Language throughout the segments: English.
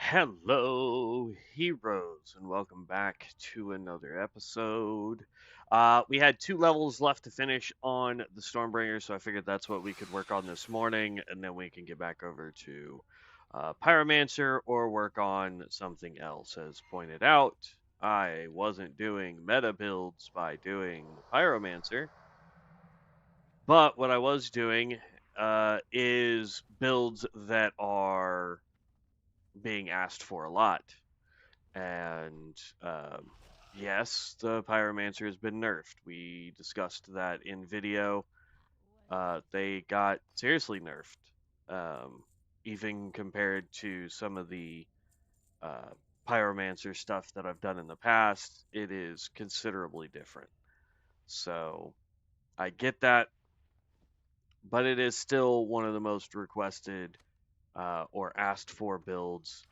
Hello, heroes, and welcome back to another episode. We had 2 levels left to finish on the Stormbringer, so I figured that's what we could work on this morning, and then we can get back over to Pyromancer or work on something else. As pointed out, I wasn't doing meta builds by doing Pyromancer, but what I was doing is builds that are being asked for a lot. And yes, the Pyromancer has been nerfed. We discussed that in video. They got seriously nerfed, even compared to some of the uh, Pyromancer stuff that I've done in the past. It is considerably different. So I get that, but it is still one of the most requested or asked for builds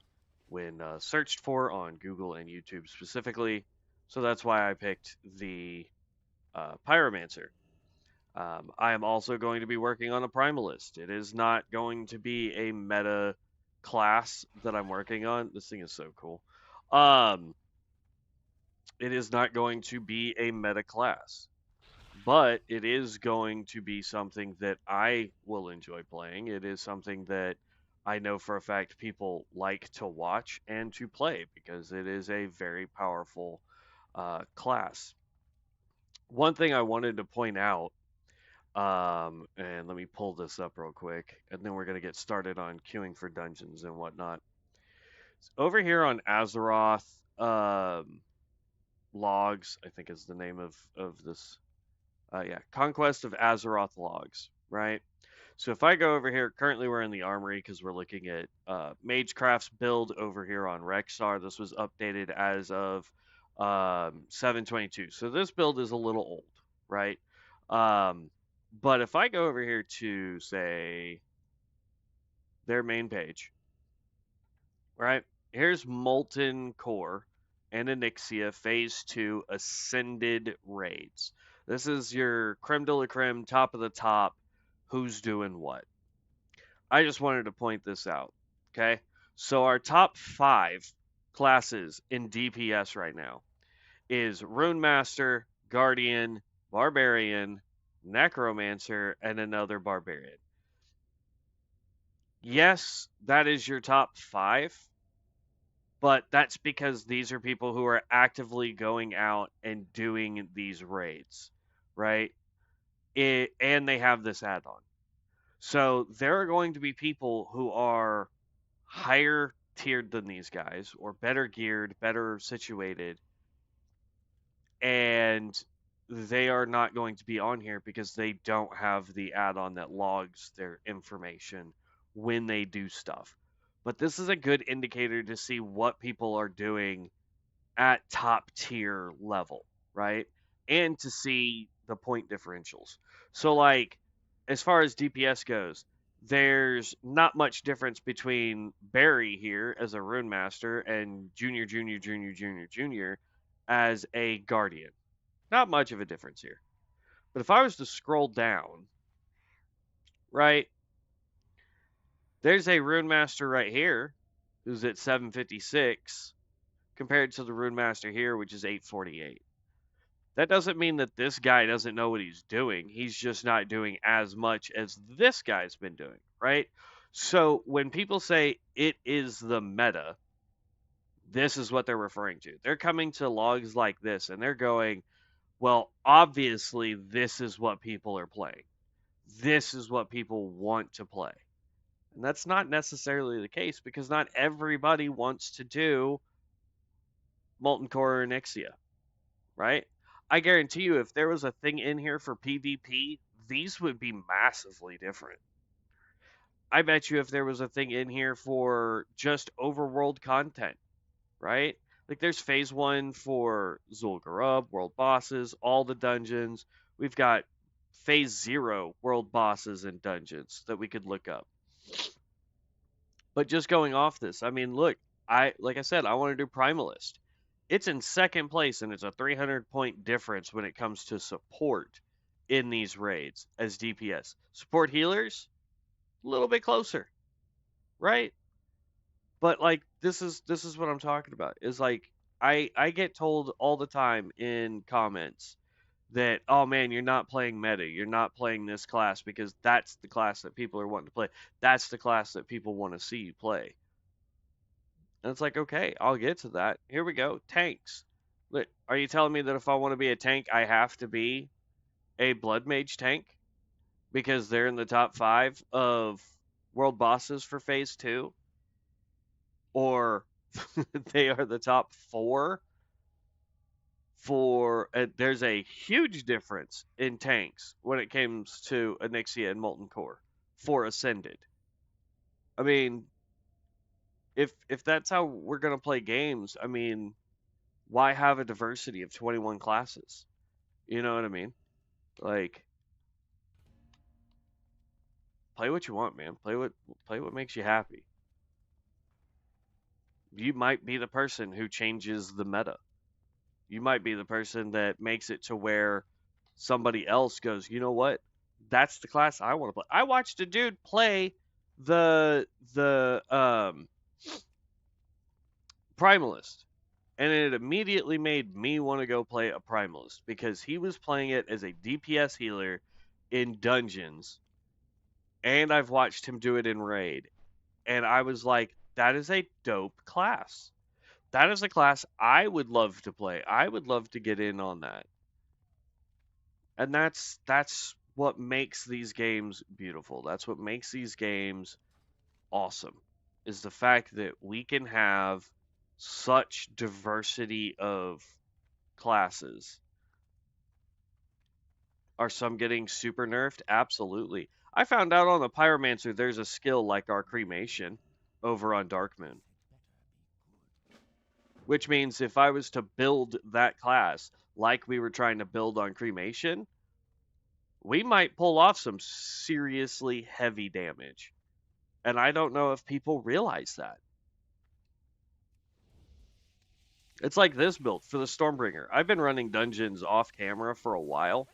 when searched for on Google and YouTube specifically. So that's why I picked the Pyromancer. I am also going to be working on a Primalist. It is not going to be a meta class that I'm working on. This thing is so cool. Um, it is not going to be a meta class, but it is going to be something that I will enjoy playing. It is something that I know for a fact people like to watch and to play because it is a very powerful class. One thing I wanted to point out, and let me pull this up real quick, and then we're going to get started on queuing for dungeons and whatnot. Over here on Azeroth logs, I think is the name of this. Yeah, Conquest of Azeroth logs, right? So if I go over here, currently we're in the armory because we're looking at Magecraft's build over here on Rexxar. This was updated as of 722. So this build is a little old, right? Um, but if I go over here to, say, their main page, right? Here's Molten Core and Onyxia Phase 2 Ascended Raids. This is your creme de la creme, top of the top, who's doing what. I just wanted to point this out, okay? So our top 5 classes in DPS right now is Rune Master, Guardian, Barbarian, Necromancer, and another Barbarian. Yes, that is your top 5, but that's because these are people who are actively going out and doing these raids, right? And they have this add-on. So there are going to be people who are higher tiered than these guys or better geared, better situated, and they are not going to be on here because they don't have the add-on that logs their information when they do stuff. But this is a good indicator to see what people are doing at top tier level, right? And to see the point differentials. So, like, as far as DPS goes, there's not much difference between Barry here as a Rune Master and Junior as a Guardian. Not much of a difference here. But if I was to scroll down, right, there's a Rune Master right here who's at 756 compared to the Rune Master here, which is 848. That doesn't mean that this guy doesn't know what he's doing. He's just not doing as much as this guy's been doing, right? So when people say it is the meta, this is what they're referring to. They're coming to logs like this and they're going, well, obviously, this is what people are playing. This is what people want to play. And that's not necessarily the case because not everybody wants to do Molten Core or Nixia, right? I guarantee you, if there was a thing in here for PvP, these would be massively different. I bet you if there was a thing in here for just overworld content, right? Like there's phase 1 for Zul'Gurub, world bosses, all the dungeons. We've got phase 0 world bosses and dungeons that we could look up. But just going off this, I mean, look, like I said, I want to do Primalist. It's in second place, and it's a 300 point difference when it comes to support in these raids as DPS. Support healers, a little bit closer, right? But like this is what I'm talking about. Is like I get told all the time in comments that, oh man, you're not playing meta, you're not playing this class because that's the class that people are wanting to play. That's the class that people want to see you play. And it's like, okay, I'll get to that. Here we go. Tanks. Look, are you telling me that if I want to be a tank, I have to be a blood mage tank because they're in the top 5 of world bosses for phase 2, or they are the top 4 for there's a huge difference in tanks when it comes to Onyxia and Molten Core for Ascended. I mean, if that's how we're going to play games, I mean, why have a diversity of 21 classes? You know what I mean? Like, play what you want, man. Play what makes you happy. You might be the person who changes the meta. You might be the person that makes it to where somebody else goes, you know what? That's the class I want to play. I watched a dude play the Primalist, and it immediately made me want to go play a Primalist because he was playing it as a DPS healer in dungeons, and I've watched him do it in raid, and I was like, that is a dope class. That is a class I would love to play. I would love to get in on that. And that's what makes these games beautiful. That's what makes these games awesome. Is the fact that we can have such diversity of classes. Are some getting super nerfed? Absolutely. I found out on the Pyromancer there's a skill like our cremation over on Darkmoon. Which means if I was to build that class like we were trying to build on cremation, we might pull off some seriously heavy damage. And I don't know if people realize that. It's like this build for the Stormbringer. I've been running dungeons off camera for a while.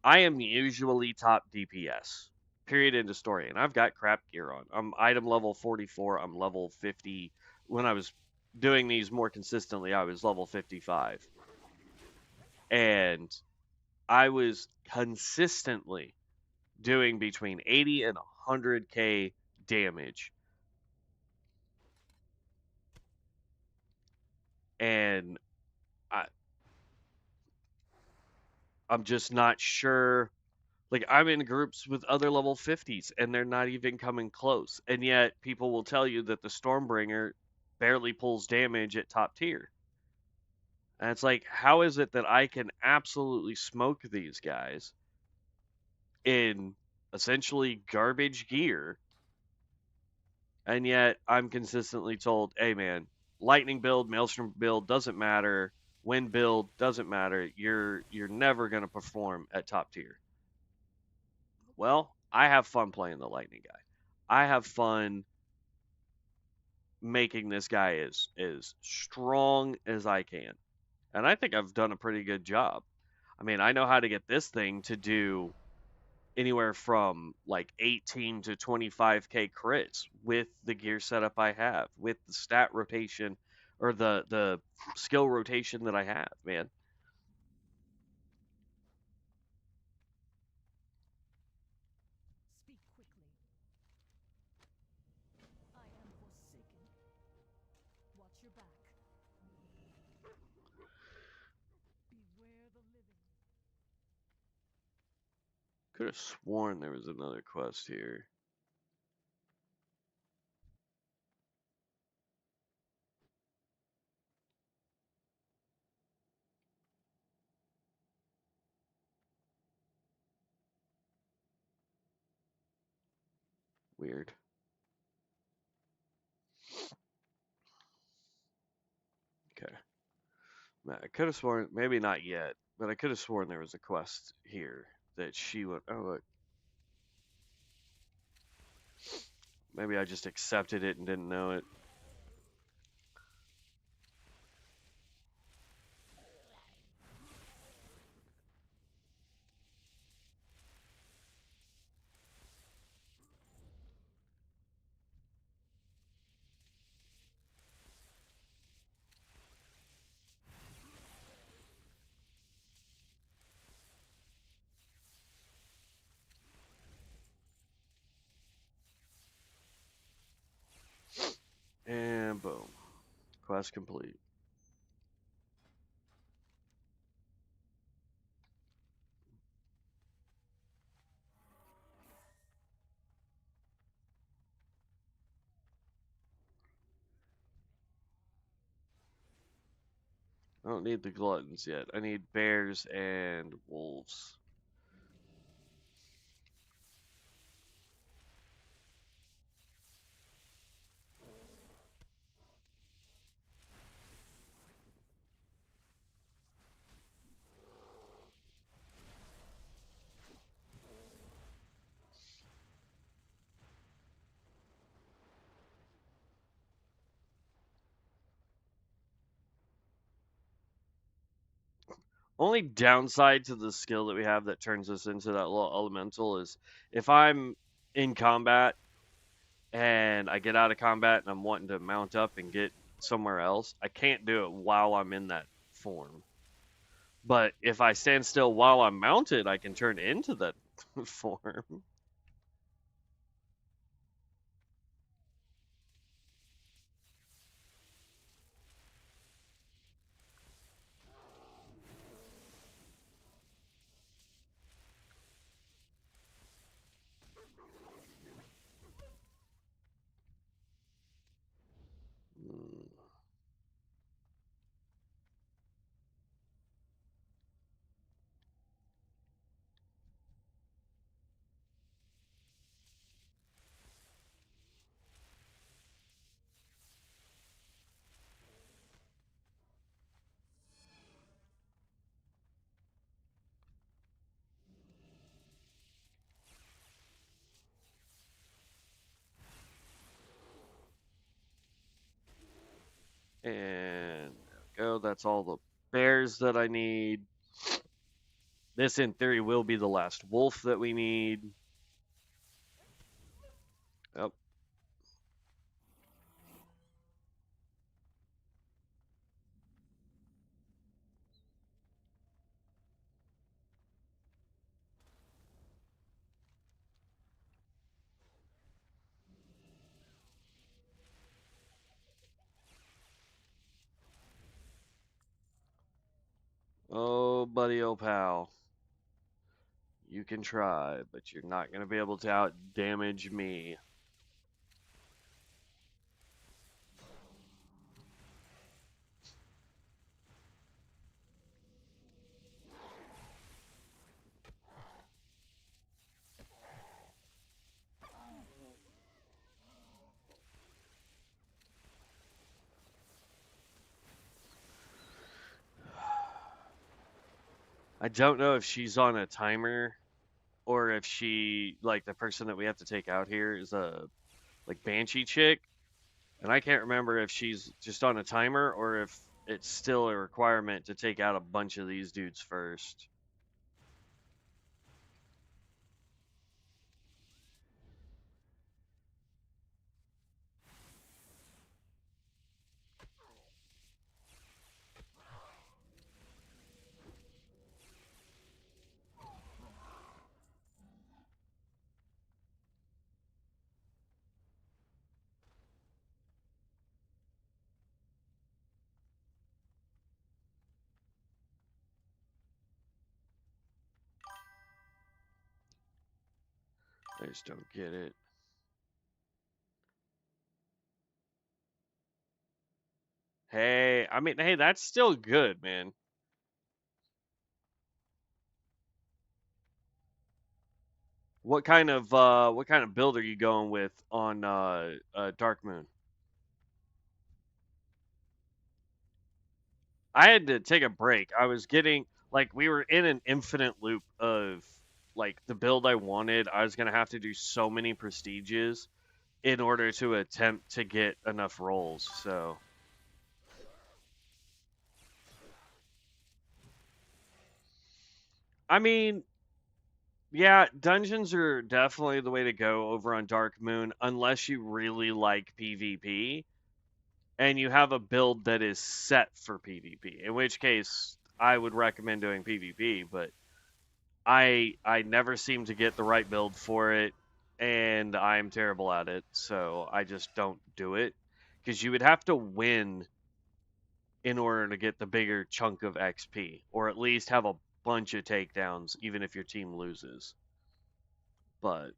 I am usually top DPS. Period, end of story. And I've got crap gear on. I'm item level 44. I'm level 50. When I was doing these more consistently, I was level 55. And I was consistently doing between 80 and 100k damage. And I'm just not sure. Like, I'm in groups with other level 50s, and they're not even coming close. And yet, people will tell you that the Stormbringer barely pulls damage at top tier. And it's like, how is it that I can absolutely smoke these guys in essentially garbage gear, and yet I'm consistently told, hey man, lightning build, maelstrom build doesn't matter, wind build doesn't matter, you're never going to perform at top tier. Well, I have fun playing the lightning guy. I have fun making this guy as strong as I can. And I think I've done a pretty good job. I mean, I know how to get this thing to do anywhere from like 18 to 25k crits with the gear setup I have, with the stat rotation or the skill rotation that I have, man. Speak quickly. I am forsaken. Watch your back. Beware the living. Could have sworn there was another quest here. Weird. Okay. I could have sworn, maybe not yet, but I could have sworn there was a quest here that she would. Oh, look. Maybe I just accepted it and didn't know it. Quest complete. I don't need the gluttons yet. I need bears and wolves. Only downside to the skill that we have that turns us into that little elemental is if I'm in combat and I get out of combat and I'm wanting to mount up and get somewhere else, I can't do it while I'm in that form. But if I stand still while I'm mounted, I can turn into that form. And there we go. That's all the bears that I need. This, in theory, will be the last wolf that we need. Yep. Oh, buddy, oh, pal. You can try, but you're not going to be able to out damage me. I don't know if she's on a timer or if she, like, the person that we have to take out here is a, like, banshee chick. And I can't remember if she's just on a timer or if it's still a requirement to take out a bunch of these dudes first. I just don't get it. Hey, I mean, hey, that's still good, man. What kind of build are you going with on Dark Moon? I had to take a break. I was getting like we were in an infinite loop of like the build I wanted. I was gonna have to do so many prestiges in order to attempt to get enough rolls. So I mean, yeah, dungeons are definitely the way to go over on Dark Moon unless you really like PvP and you have a build that is set for PvP. In which case, I would recommend doing PvP, but I never seem to get the right build for it, and I'm terrible at it, so I just don't do it. Because you would have to win. in order to get the bigger chunk of XP, or at least have a bunch of takedowns, even if your team loses. But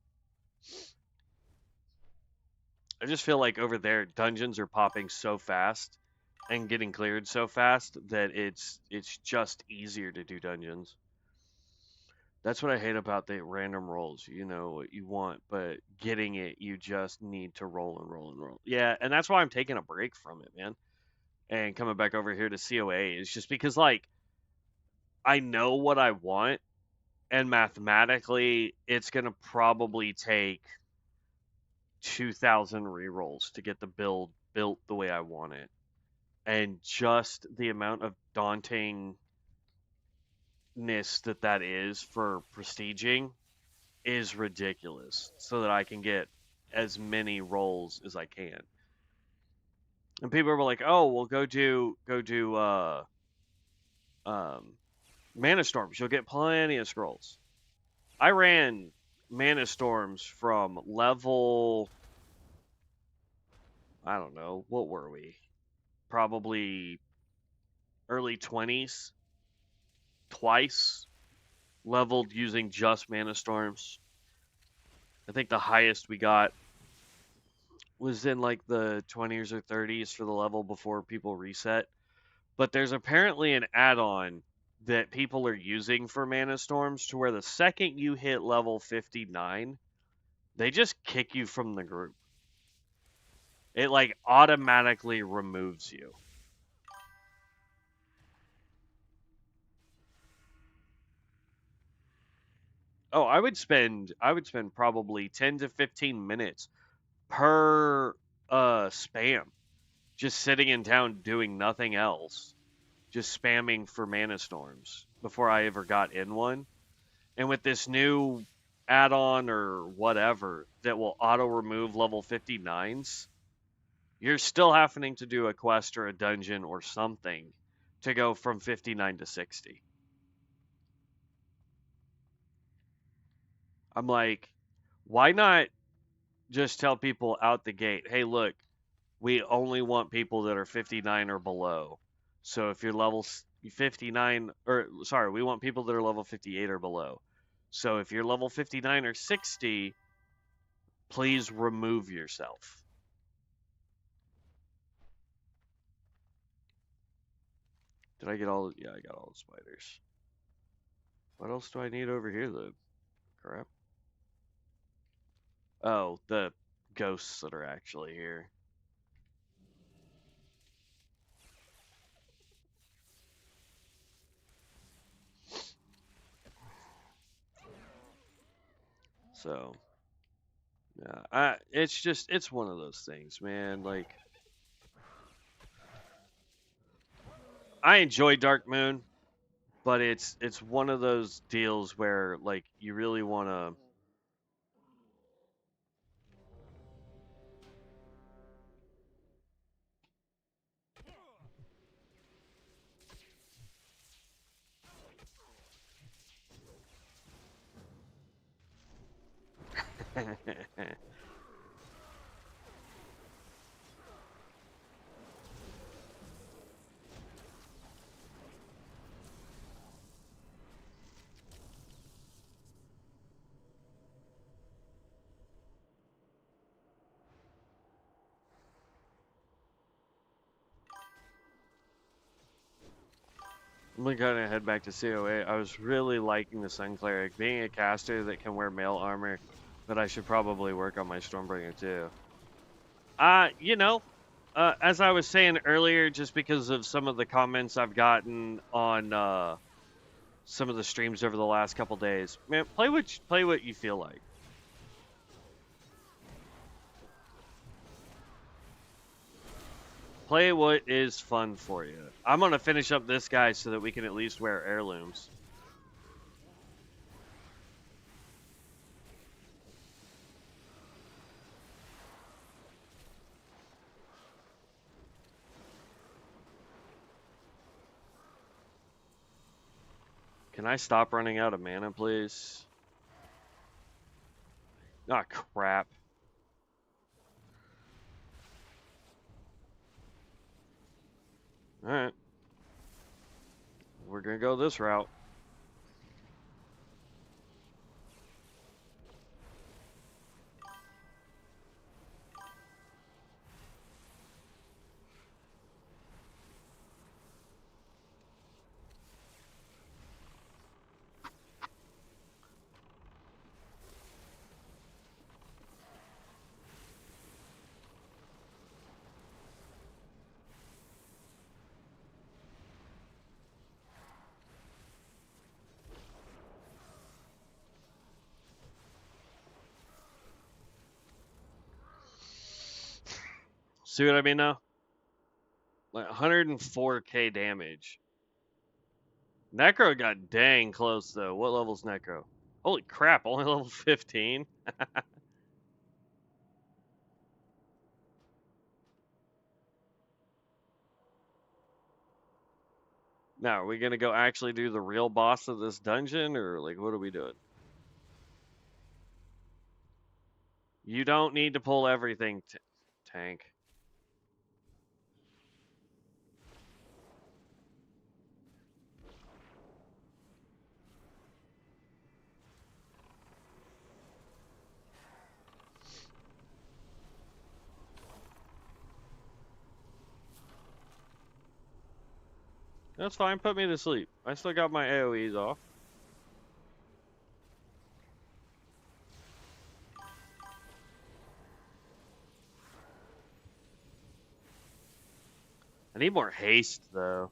I just feel like over there, dungeons are popping so fast and getting cleared so fast that it's just easier to do dungeons. That's what I hate about the random rolls. You know what you want, but getting it, you just need to roll and roll and roll. Yeah, and that's why I'm taking a break from it, man. And coming back over here to COA is just because, like, I know what I want, and mathematically, it's going to probably take 2,000 rerolls to get the build built the way I want it. And just the amount of dauntingness that is for prestiging is ridiculous, so that I can get as many rolls as I can. And people were like, "Oh, well, go do mana storms. You'll get plenty of scrolls." I ran mana storms from level, I don't know, what were we? Probably early 20s twice, leveled using just mana storms. I think the highest we got was in like the 20s or 30s for the level before people reset. But there's apparently an add-on that people are using for mana storms to where the second you hit level 59, they just kick you from the group. It like automatically removes you. Oh, I would spend probably 10 to 15 minutes per spam just sitting in town doing nothing else, just spamming for mana storms before I ever got in one. And with this new add-on or whatever that will auto remove level 59s, you're still having to do a quest or a dungeon or something to go from 59 to 60. I'm like, why not just tell people out the gate, hey, look, we only want people that are 59 or below. So if you're level 59, or sorry, we want people that are level 58 or below. So if you're level 59 or 60, please remove yourself. Did I get all? Yeah, I got all the spiders. What else do I need over here, though? Crap. Oh, the ghosts that are actually here. So, yeah, it's one of those things, man. Like, I enjoy Dark Moon, but it's one of those deals where like you really want to. I'm gonna head back to COA. I was really liking the Sun Cleric. Being a caster that can wear mail armor, but I should probably work on my Stormbringer too. You know, as I was saying earlier, just because of some of the comments I've gotten on some of the streams over the last couple days, man, play what you feel like. Play what is fun for you. I'm gonna finish up this guy so that we can at least wear heirlooms. Can I stop running out of mana, please? Ah, crap. Alright. We're gonna go this route. See what I mean now? Like 104k damage. Necro got dang close though. What level's Necro? Holy crap, only level 15? Now, are we gonna go actually do the real boss of this dungeon, or like what are we doing? You don't need to pull everything, tank. That's fine, put me to sleep. I still got my AoEs off. I need more haste, though.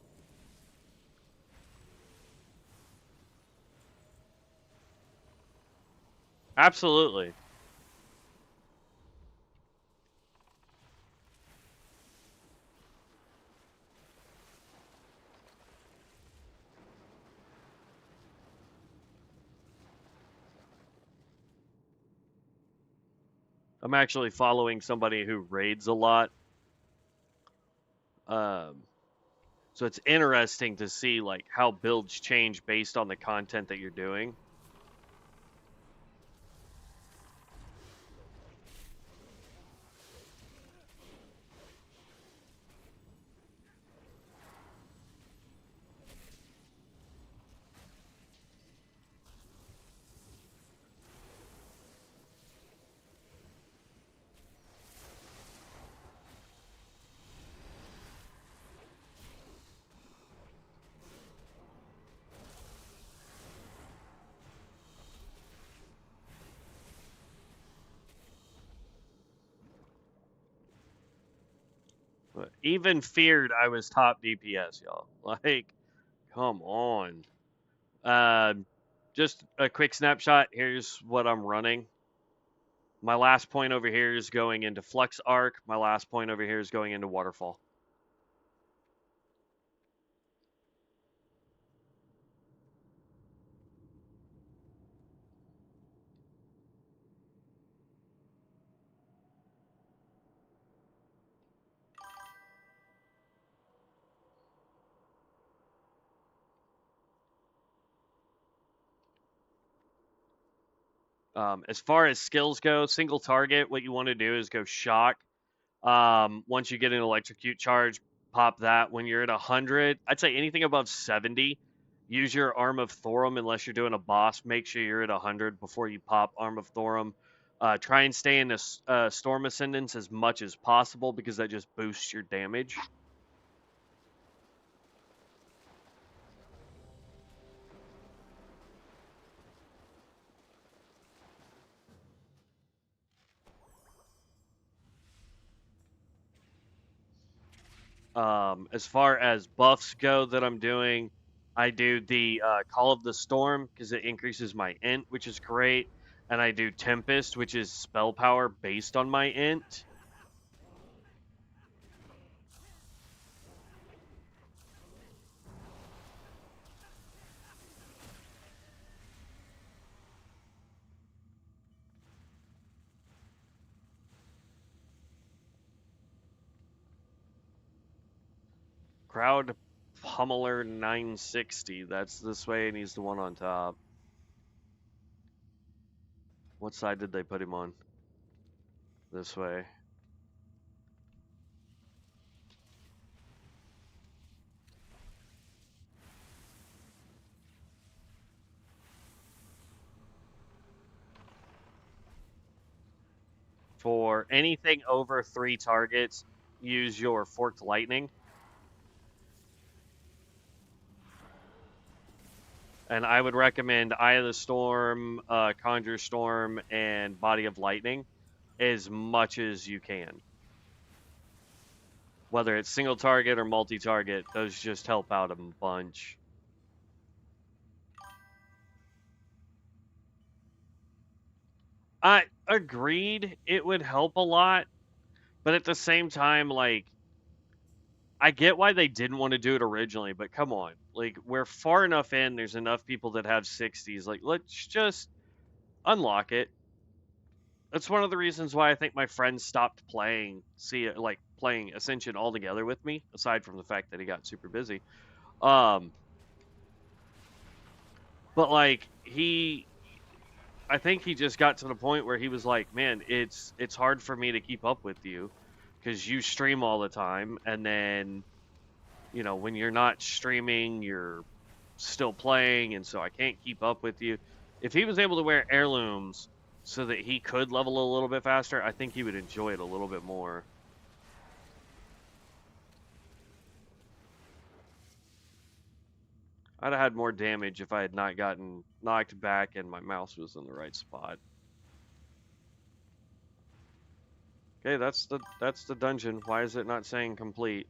Absolutely. I'm actually following somebody who raids a lot. So it's interesting to see like how builds change based on the content that you're doing. But even feared I was top DPS, y'all. Like, come on. Just a quick snapshot. Here's what I'm running. My last point over here is going into Flux Arc. My last point over here is going into Waterfall. As far as skills go, single target, what you want to do is go shock. Once you get an electrocute charge, pop that. When you're at 100, I'd say anything above 70, use your Arm of Thorum unless you're doing a boss. Make sure you're at 100 before you pop Arm of Thorum. Try and stay in a Storm Ascendance as much as possible because that just boosts your damage. As far as buffs go that I'm doing, I do the Call of the Storm because it increases my int, which is great. And I do Tempest, which is spell power based on my int. Crowd Pummeler 960. That's this way, and he's the one on top. What side did they put him on? This way. for anything over 3 targets, use your forked lightning. And I would recommend Eye of the Storm, Conjure Storm, and Body of Lightning as much as you can. Whether it's single target or multi-target, those just help out a bunch. I agreed it would help a lot, but at the same time, like, I get why they didn't want to do it originally, but come on. Like, we're far enough in, there's enough people that have 60s. Like, let's just unlock it. That's one of the reasons why I think my friend stopped playing, playing Ascension altogether with me, aside from the fact that he got super busy. But like, I think he just got to the point where he was like, man, it's hard for me to keep up with you because you stream all the time, and then, you know, when you're not streaming, you're still playing, and so I can't keep up with you. If he was able to wear heirlooms so that he could level a little bit faster, I think he would enjoy it a little bit more. I'd have had more damage if I had not gotten knocked back and my mouse was in the right spot. Okay, that's the dungeon. Why is it not saying complete?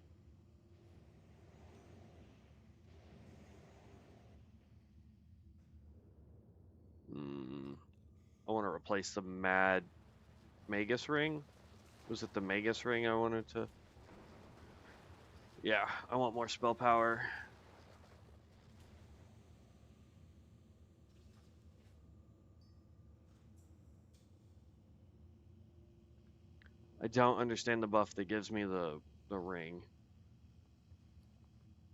I want to replace the Mad Magus ring. Was it the Magus ring I wanted to? Yeah, I want more spell power. I don't understand the buff that gives me the ring.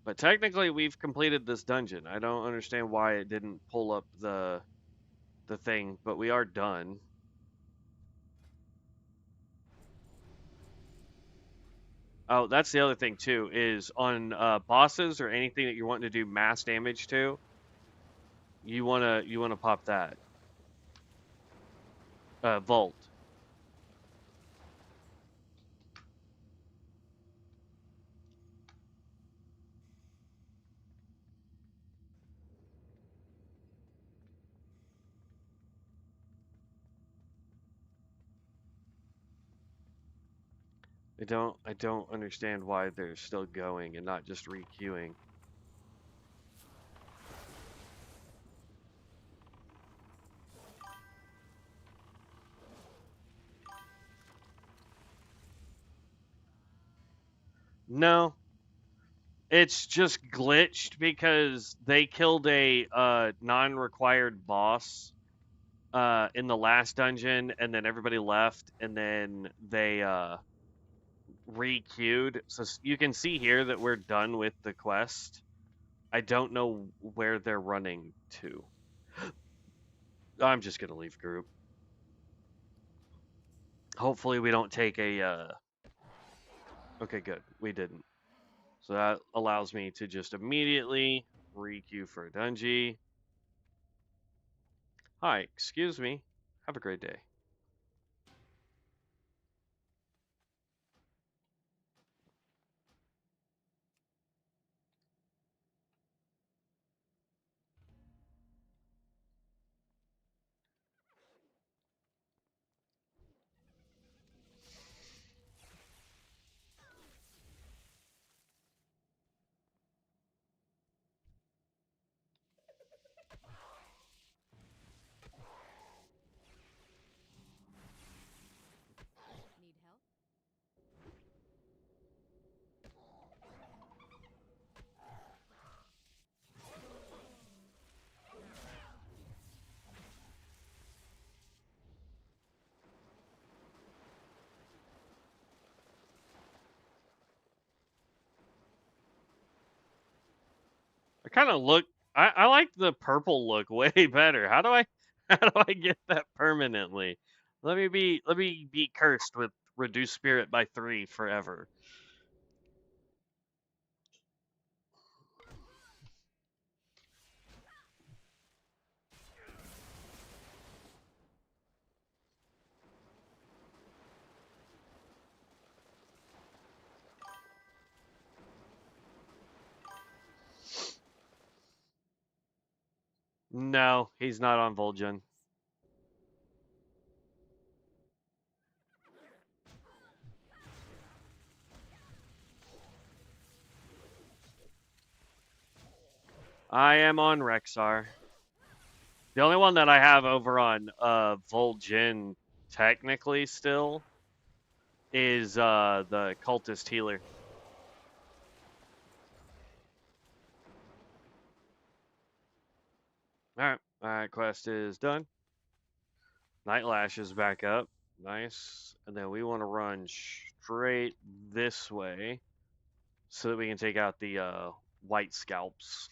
But technically we've completed this dungeon. I don't understand why it didn't pull up the thing, but we are done. Oh, that's the other thing too, is on bosses or anything that you're wanting to do mass damage to, you wanna pop that. Vault. I don't understand why they're still going and not just requeuing. No, it's just glitched because they killed a non-required boss in the last dungeon, and then everybody left, and then they requeued. So you can see here that we're done with the quest. I don't know where they're running to. I'm just gonna leave group. Hopefully we don't take a. Okay, good. We didn't. So that allows me to just immediately requeue for a dungeon. Hi, excuse me. Have a great day. Need help? I kind of look. I like the purple look way better. How do I how do I get that permanently? Let me be cursed with reduced spirit by 3 forever. No, he's not on Vol'jin. I am on Rexxar. The only one that I have over on Vol'jin technically still is the cultist healer. Alright, quest is done. Night Lash is back up. Nice. And then we want to run straight this way so that we can take out the white scalps.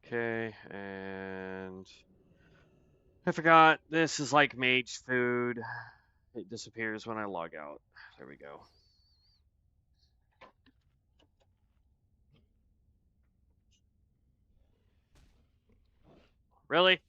Okay, and I forgot this is like mage food. It disappears when I log out. There we go. Really?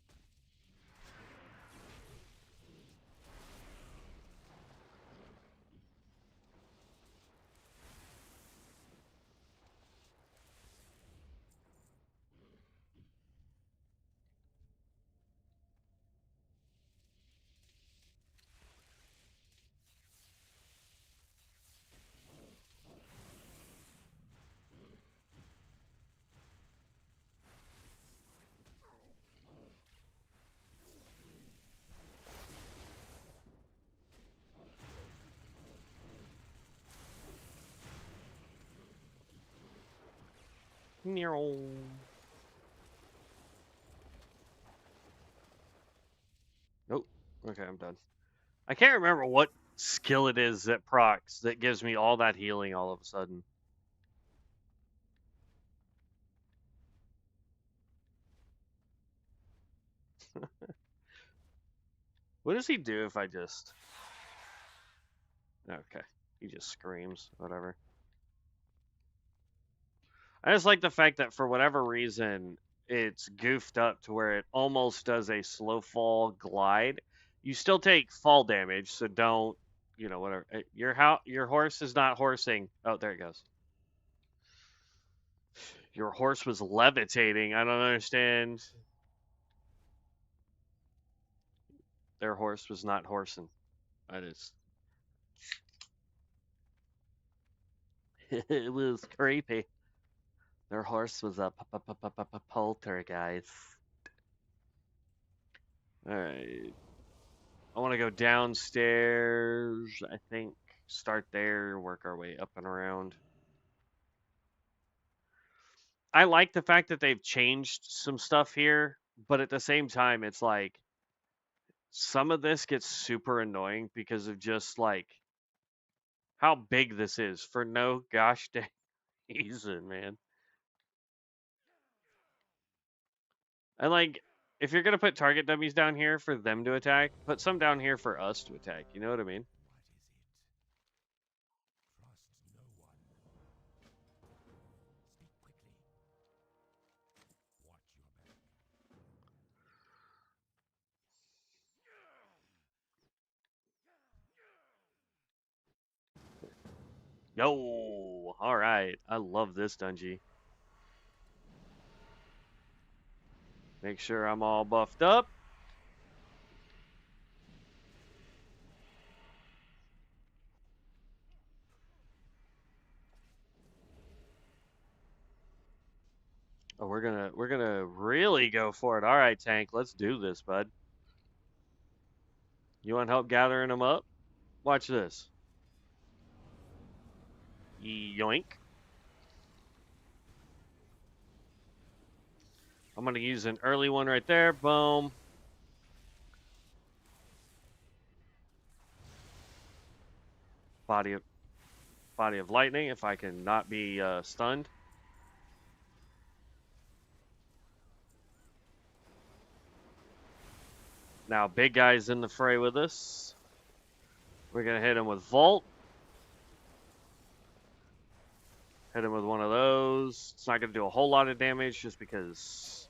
Nope. Okay, I'm done. I can't remember what skill it is that procs that gives me all that healing all of a sudden. What does he do if I just... Okay, he just screams, whatever. I just like the fact that for whatever reason, it's goofed up to where it almost does a slow fall glide. You still take fall damage, so don't, whatever. Your horse is not horsing. Oh, there it goes. Your horse was levitating. I don't understand. Their horse was not horsing. I just... It was creepy. Their horse was a poltergeist. Alright. I want to go downstairs, I think. Start there, work our way up and around. I like the fact that they've changed some stuff here, but at the same time, it's like some of this gets super annoying because of just like how big this is for no gosh dang reason, man. And like, if you're gonna put target dummies down here for them to attack, put some down here for us to attack. You know what I mean? Yo, all right. I love this dungeon. Make sure I'm all buffed up. Oh, we're gonna really go for it. All right, tank. Let's do this, bud. You want help gathering them up? Watch this. Yoink. I'm gonna use an early one right there. Boom. Body of lightning. If I can not be stunned. Now, big guy's in the fray with us. We're gonna hit him with Volt. Hit him with one of those. It's not going to do a whole lot of damage just because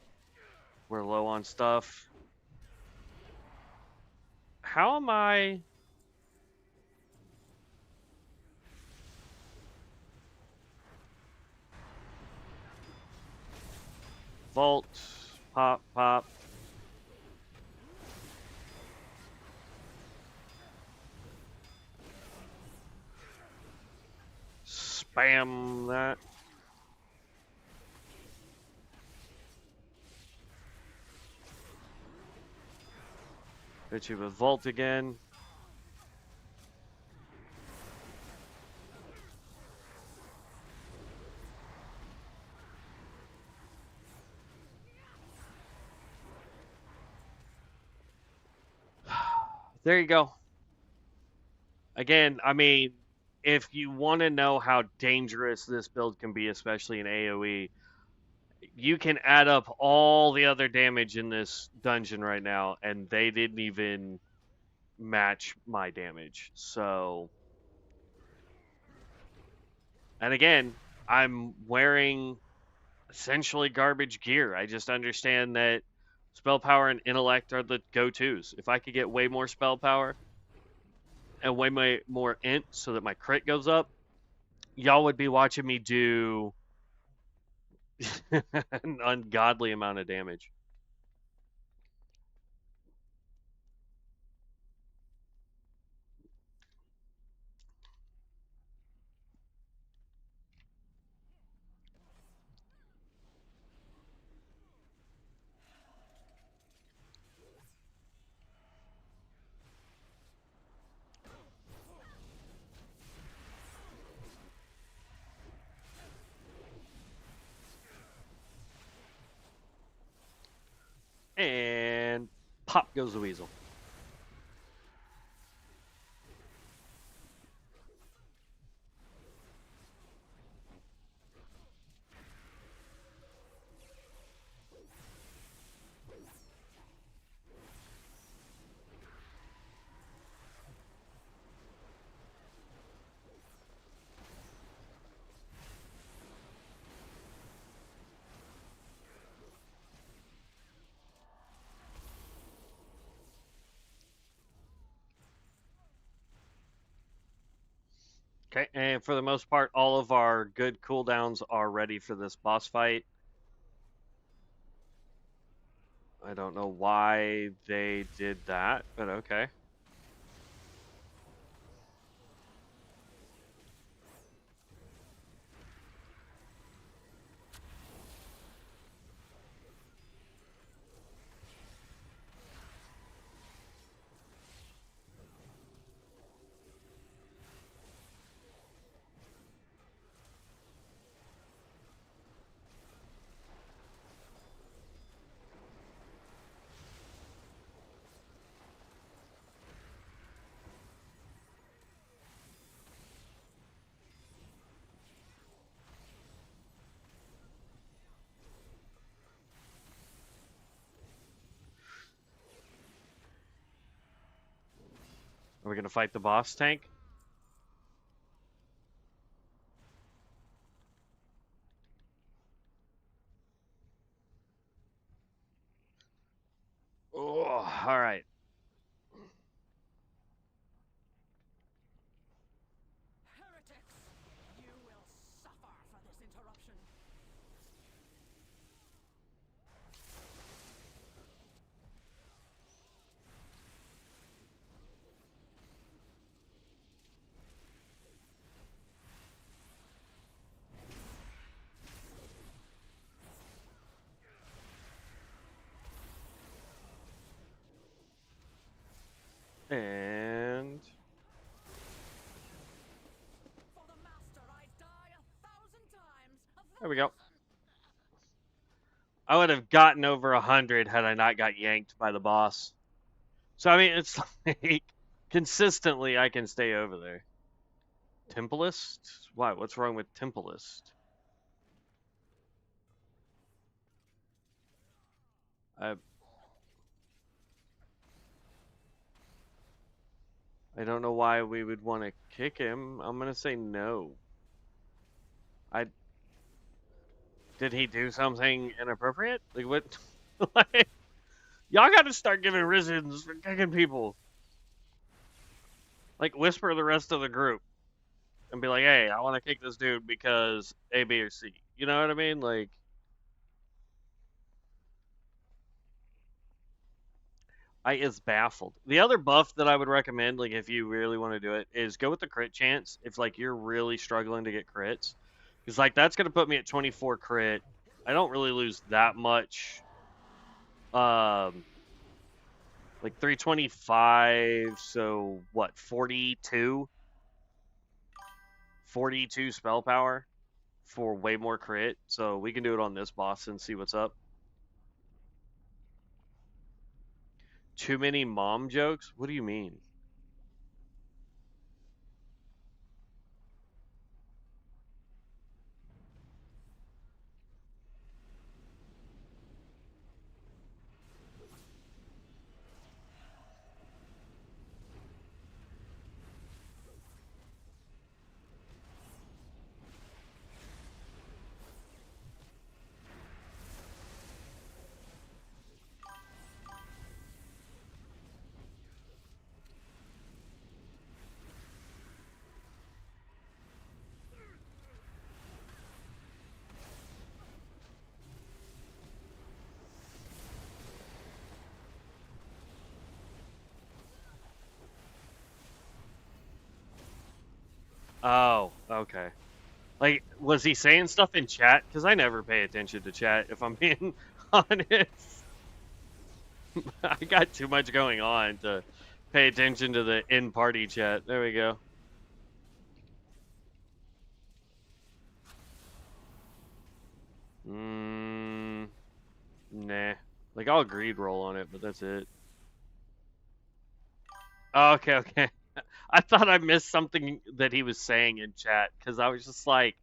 we're low on stuff. How am I... Vault. Pop, pop. Spam that. Hit you with Vault again. There you go. Again, I mean, if you want to know how dangerous this build can be, especially in AoE, you can add up all the other damage in this dungeon right now, and they didn't even match my damage. So, and again, I'm wearing essentially garbage gear. I just understand that spell power and intellect are the go-tos. If I could get way more spell power and way more int so that my crit goes up, y'all would be watching me do an ungodly amount of damage. And pop goes the weasel. Okay, and for the most part, all of our good cooldowns are ready for this boss fight. I don't know why they did that, but okay. Are we going to fight the boss tank? Oh, all right. Heretics! You will suffer for this interruption. And For the master, I die 1,000 times. there we go. I would have gotten over 100 had I not got yanked by the boss. So, I mean, it's like consistently I can stay over there. Templeist? Why? What's wrong with Templeist? I I don't know why we would want to kick him. I'm going to say no. I did he do something inappropriate? Like what? Like, y'all got to start giving reasons for kicking people. Like whisper the rest of the group and be like, "Hey, I want to kick this dude because A, B, or C." You know what I mean? Like, I is baffled. The other buff that I would recommend, like if you really want to do it, is go with the crit chance. If like you're really struggling to get crits, because like that's gonna put me at 24 crit. I don't really lose that much. Um, like 325. So what? 42, 42 spell power for way more crit. So we can do it on this boss and see what's up. Too many mom jokes? What do you mean? Oh, okay. Like, was he saying stuff in chat? Because I never pay attention to chat, if I'm being honest. I got too much going on to pay attention to the in-party chat. There we go. Nah. Like, I'll greed roll on it, but that's it. Oh, okay, okay. I thought I missed something that he was saying in chat, because I was just like,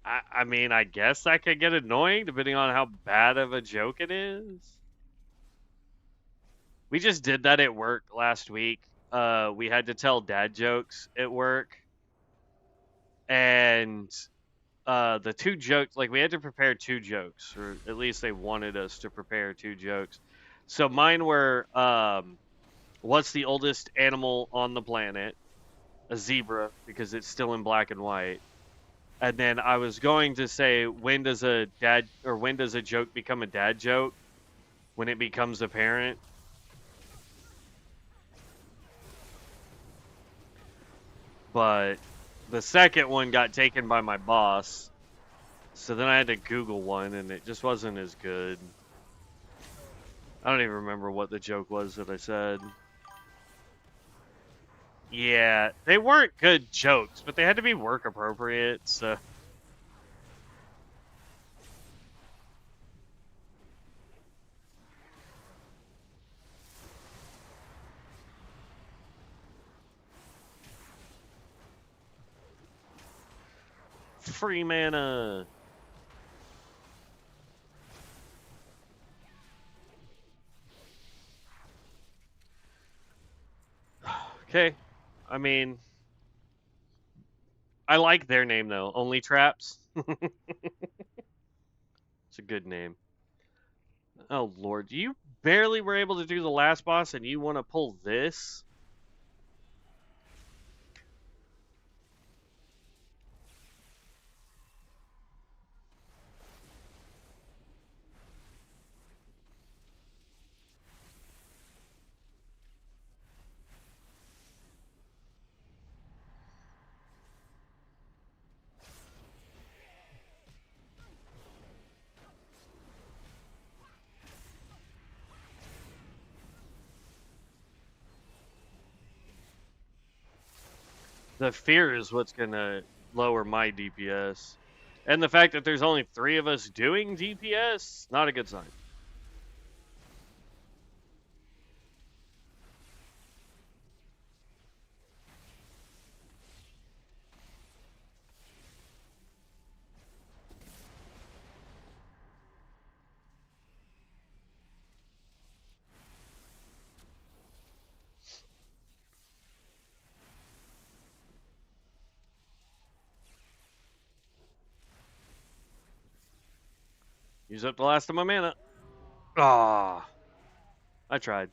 I mean, I guess that could get annoying depending on how bad of a joke it is. We just did that at work last week. We had to tell dad jokes at work, and the two jokes, like we had to prepare two jokes, or at least they wanted us to prepare two jokes. So mine were, what's the oldest animal on the planet? A zebra, because it's still in black and white. And then I was going to say, when does a joke become a dad joke? When it becomes apparent. But the second one got taken by my boss. So then I had to Google one, and it just wasn't as good. I don't even remember what the joke was that I said. Yeah, they weren't good jokes, but they had to be work appropriate, so. Free mana. Okay. I mean, I like their name though. Only Traps. It's a good name. Oh lord, you barely were able to do the last boss and you want to pull this? The fear is what's gonna lower my DPS. And the fact that there's only 3 of us doing DPS, not a good sign. Use up the last of my mana. Ah, I tried.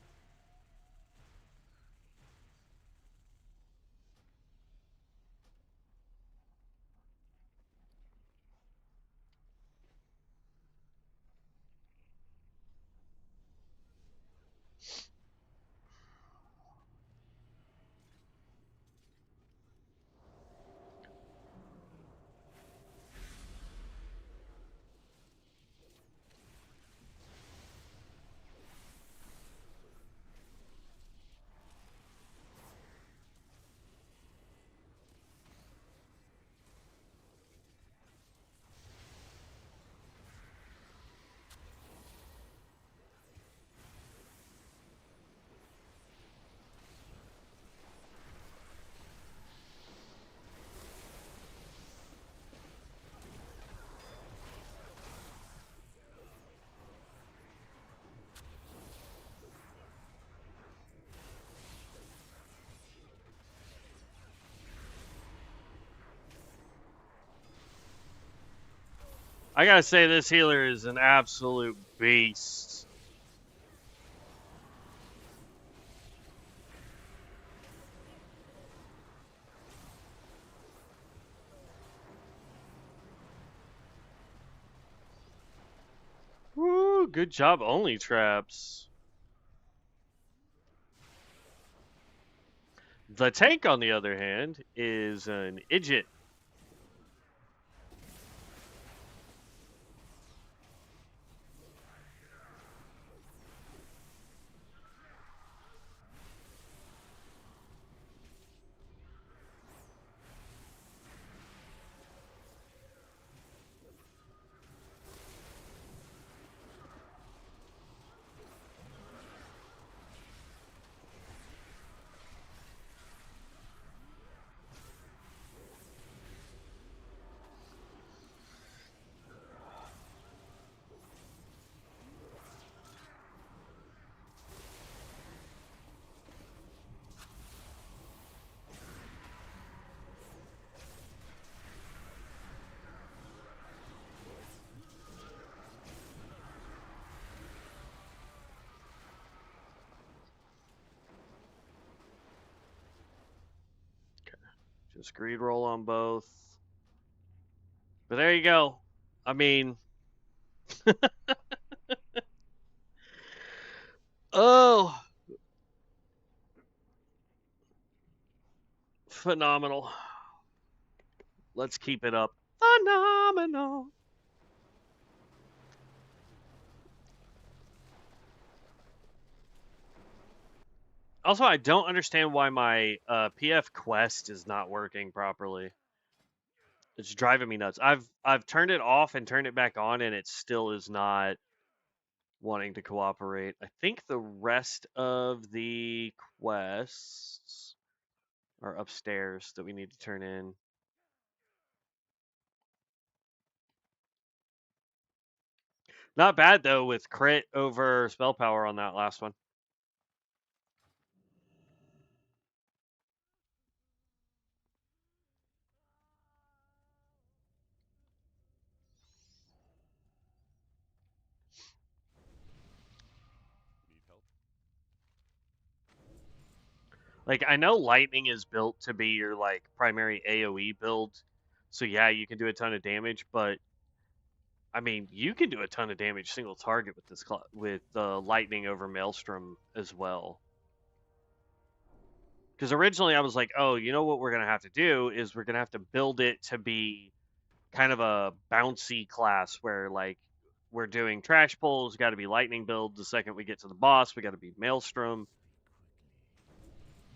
I gotta say, this healer is an absolute beast. Woo, good job, only traps. The tank, on the other hand, is an idiot. Just greed roll on both. But there you go. I mean, oh, phenomenal. Let's keep it up. Phenomenal. Also, I don't understand why my PF quest is not working properly. It's driving me nuts. I've turned it off and turned it back on, and it still is not wanting to cooperate. I think the rest of the quests are upstairs that we need to turn in. Not bad though, with crit over spell power on that last one. Like, I know lightning is built to be your like primary AoE build, so yeah, you can do a ton of damage, but I mean, you can do a ton of damage single target with this with lightning over maelstrom as well. Because originally I was like, oh, you know what we're gonna have to do is we're gonna have to build it to be kind of a bouncy class where like we're doing trash pulls, got to be lightning build. The second we get to the boss, we got to be maelstrom.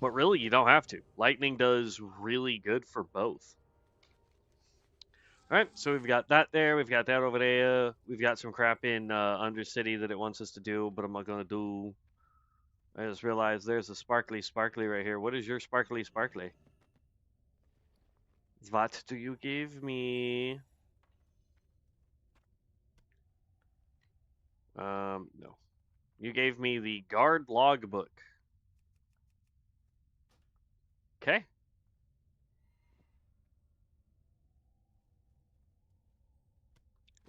But really, you don't have to. Lightning does really good for both. All right, so we've got that there. We've got that over there. We've got some crap in Undercity that it wants us to do, but I'm not going to do. I just realized there's a sparkly right here. What is your sparkly? What do you give me? No. You gave me the guard logbook. Okay.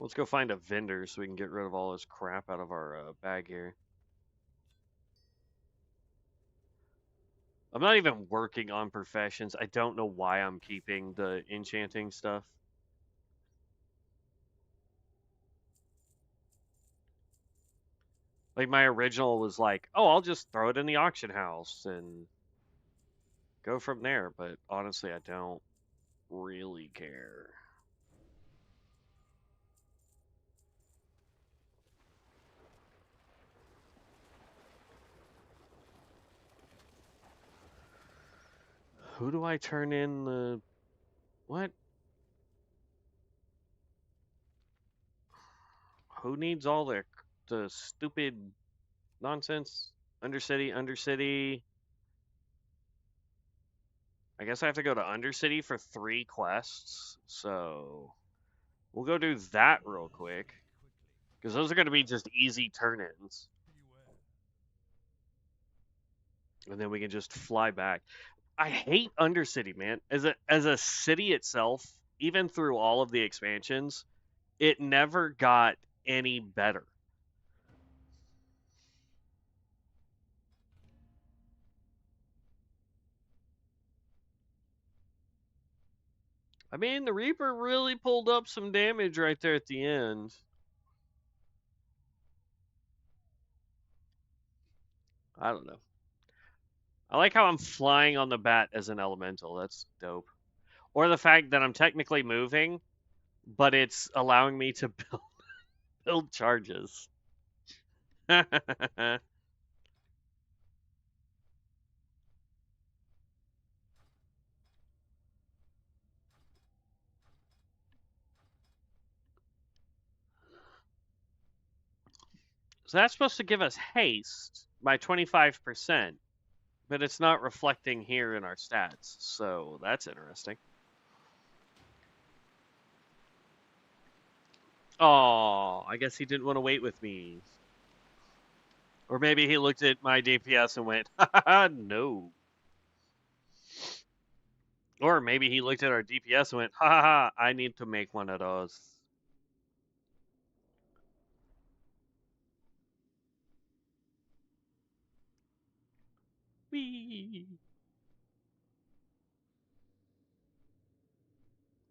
Let's go find a vendor so we can get rid of all this crap out of our bag here. I'm not even working on professions. I don't know why I'm keeping the enchanting stuff. Like, my original was like, oh, I'll just throw it in the auction house and go from there. But honestly, I don't really care. Who do I turn in the... What? Who needs all the stupid nonsense? Undercity, Undercity. I guess I have to go to Undercity for 3 quests. So we'll go do that real quick. Because those are going to be just easy turn-ins. And then we can just fly back. I hate Undercity, man. As a city itself, even through all of the expansions, it never got any better. I mean, the Reaper really pulled up some damage right there at the end. I don't know. I like how I'm flying on the bat as an elemental. That's dope. Or the fact that I'm technically moving, but it's allowing me to build charges. So that's supposed to give us haste by 25%, but it's not reflecting here in our stats. So that's interesting. Oh, I guess he didn't want to wait with me. Or maybe he looked at my DPS and went, ha, no. Or maybe he looked at our DPS and went, ha, I need to make one of those. Whee!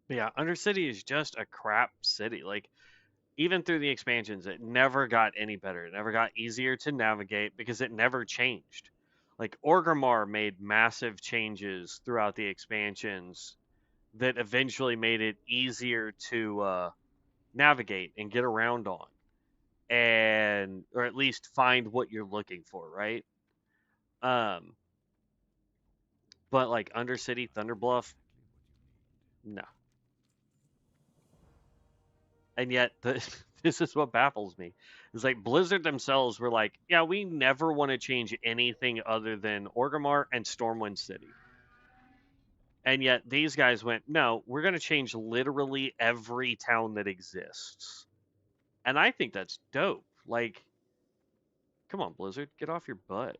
But yeah, Undercity is just a crap city. Like, even through the expansions, it never got any better. It never got easier to navigate because it never changed. Like, Orgrimmar made massive changes throughout the expansions that eventually made it easier to navigate and get around on. And, or at least find what you're looking for, right? Um, but like Undercity, Thunderbluff, no. And yet, this is what baffles me. It's like Blizzard themselves were like, yeah, we never want to change anything other than Orgrimmar and Stormwind City. And yet, these guys went, no, we're going to change literally every town that exists. And I think that's dope. Like, come on, Blizzard, get off your butt.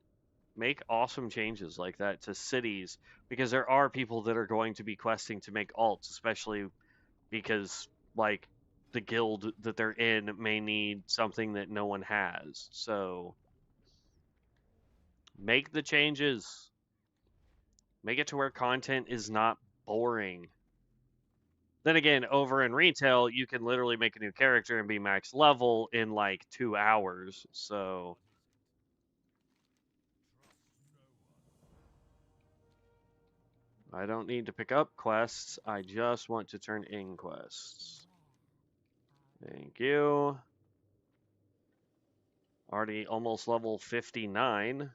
Make awesome changes like that to cities because there are people that are going to be questing to make alts, especially because, like, the guild that they're in may need something that no one has. So make the changes. Make it to where content is not boring. Then again, over in retail, you can literally make a new character and be max level in like 2 hours. So I don't need to pick up quests. I just want to turn in quests. Thank you. Already almost level 59.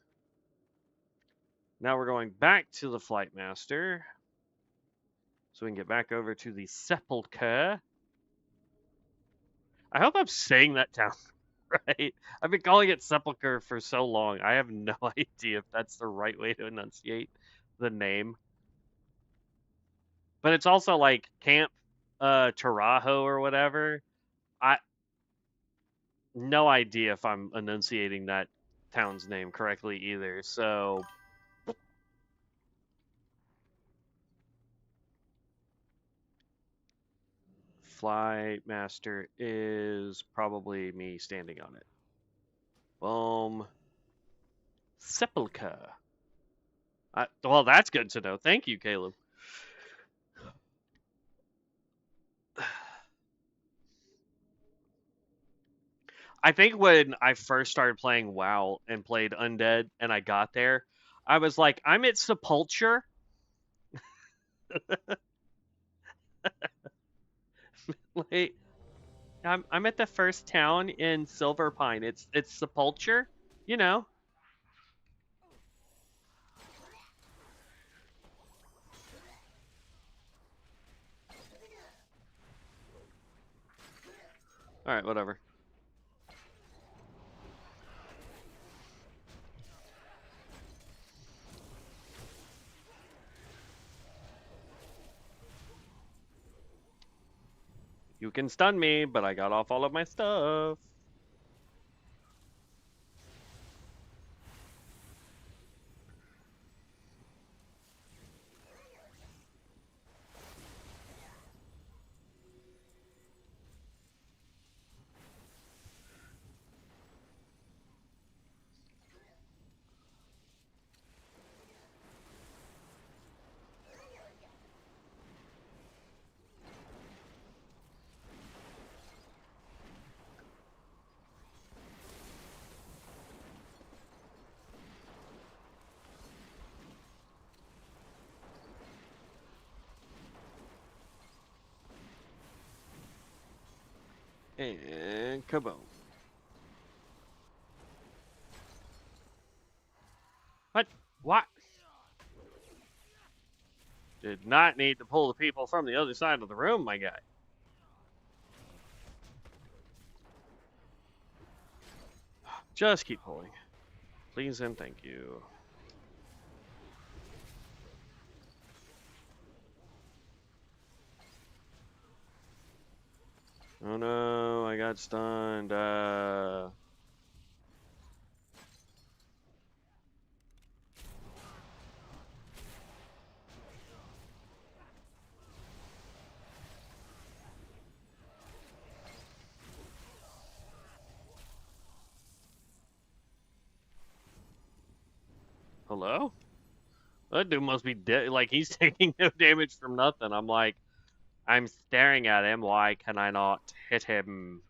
Now we're going back to the Flight Master. So we can get back over to the Sepulchre. I hope I'm saying that down right. I've been calling it Sepulchre for so long. I have no idea if that's the right way to enunciate the name. But it's also like Camp Tarajo or whatever. I no idea if I'm enunciating that town's name correctly either. So Fly master is probably me standing on it. Boom. Sepulchre. Well, that's good to know. Thank you, Caleb. I think when I first started playing WoW and played Undead and I got there, I was like, I'm at Sepulchre. Like, I'm at the first town in Silverpine. It's Sepulchre, you know. All right, whatever. You can stun me, but I got off all of my stuff. And kaboom. What? What? Did not need to pull the people from the other side of the room, my guy. Just keep pulling. Please and thank you. Oh no, I got stunned. Hello? That dude must be dead. Like, he's taking no damage from nothing. I'm like, I'm staring at him. Why can I not hit him?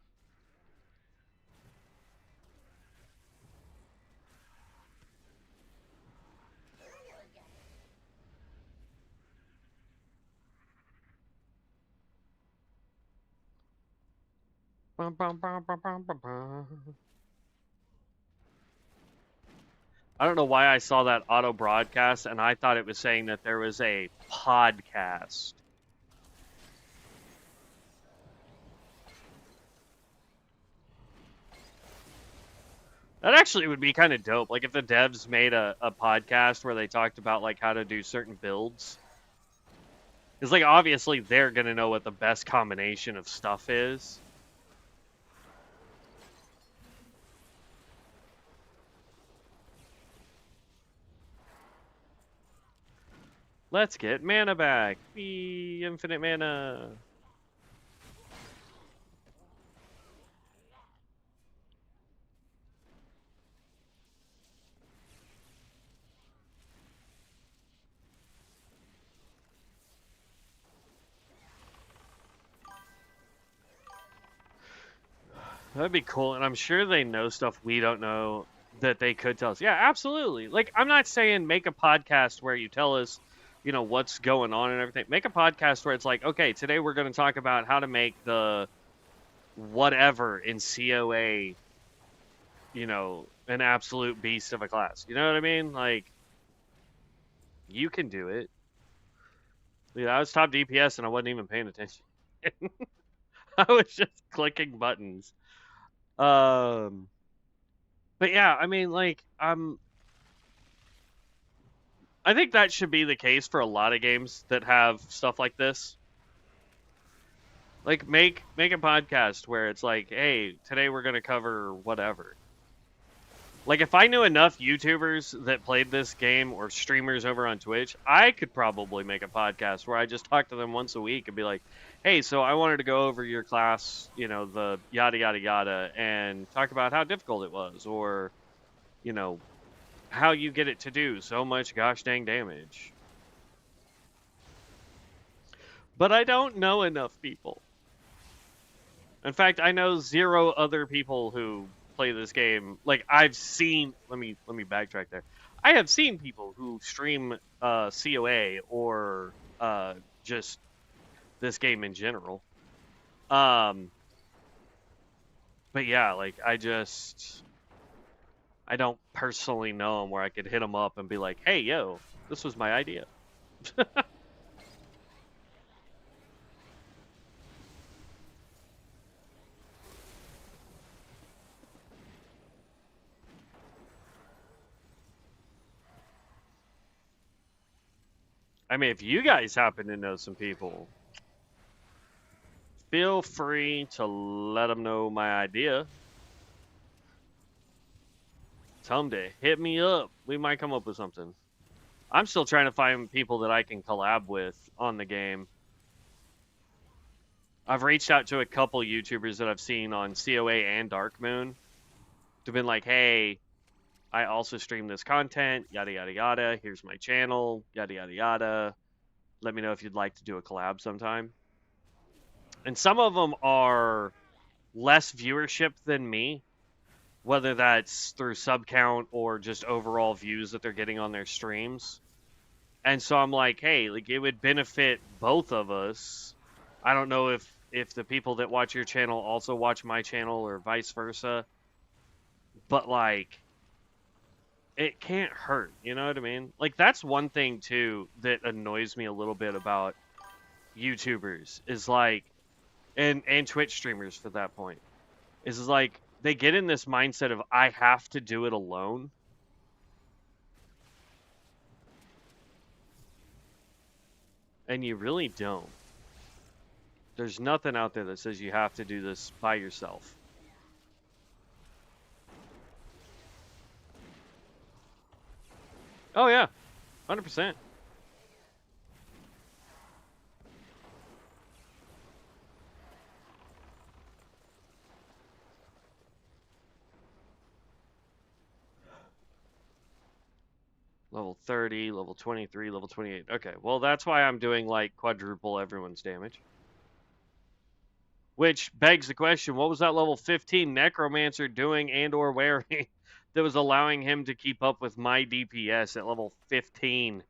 Bum, bum, bum, bum, bum, bum, bum. I don't know why I saw that auto broadcast and I thought it was saying that there was a podcast. That actually would be kind of dope. Like if the devs made a podcast where they talked about like how to do certain builds. Because like obviously they're gonna know what the best combination of stuff is. Let's get mana back. Infinite mana. That'd be cool, and I'm sure they know stuff we don't know that they could tell us. Yeah, absolutely. Like, I'm not saying make a podcast where you tell us, you know, what's going on and everything. Make a podcast where it's like, okay, today we're going to talk about how to make the whatever in COA, you know, an absolute beast of a class. You know what I mean? Like, you can do it. Yeah, I was top DPS and I wasn't even paying attention. I was just clicking buttons. But yeah, I mean, like, I think that should be the case for a lot of games that have stuff like this. Like, make a podcast where it's like, hey, today we're gonna cover whatever. Like, if I knew enough YouTubers that played this game or streamers over on Twitch, I could probably make a podcast where I just talk to them once a week and be like, hey, so I wanted to go over your class, you know, the yada, yada, yada, and talk about how difficult it was, or, you know, how you get it to do so much gosh dang damage. But I don't know enough people. In fact, I know 0 other people who play this game. Like, I've seen. Let me backtrack there. I have seen people who stream COA or just this game in general. But yeah, like I don't personally know them where I could hit them up and be like, "Hey, yo, this was my idea." I mean, if you guys happen to know some people, feel free to let them know my idea. Tell them to hit me up. We might come up with something. I'm still trying to find people that I can collab with on the game. I've reached out to a couple YouTubers that I've seen on COA and Dark Moon to been like, hey, I also stream this content, yada, yada, yada. Here's my channel, yada, yada, yada. Let me know if you'd like to do a collab sometime. And some of them are less viewership than me, whether that's through sub count or just overall views that they're getting on their streams. And so I'm like, hey, like it would benefit both of us. I don't know if the people that watch your channel also watch my channel or vice versa. But like it can't hurt, you know what I mean? Like that's one thing too that annoys me a little bit about YouTubers is like and Twitch streamers for that point. Is like they get in this mindset of I have to do it alone. And you really don't. There's nothing out there that says you have to do this by yourself. Oh yeah, 100%. Level 30, level 23, level 28. Okay, well that's why I'm doing like quadruple everyone's damage. Which begs the question, what was that level 15 Necromancer doing and or wearing that was allowing him to keep up with my DPS at level 15?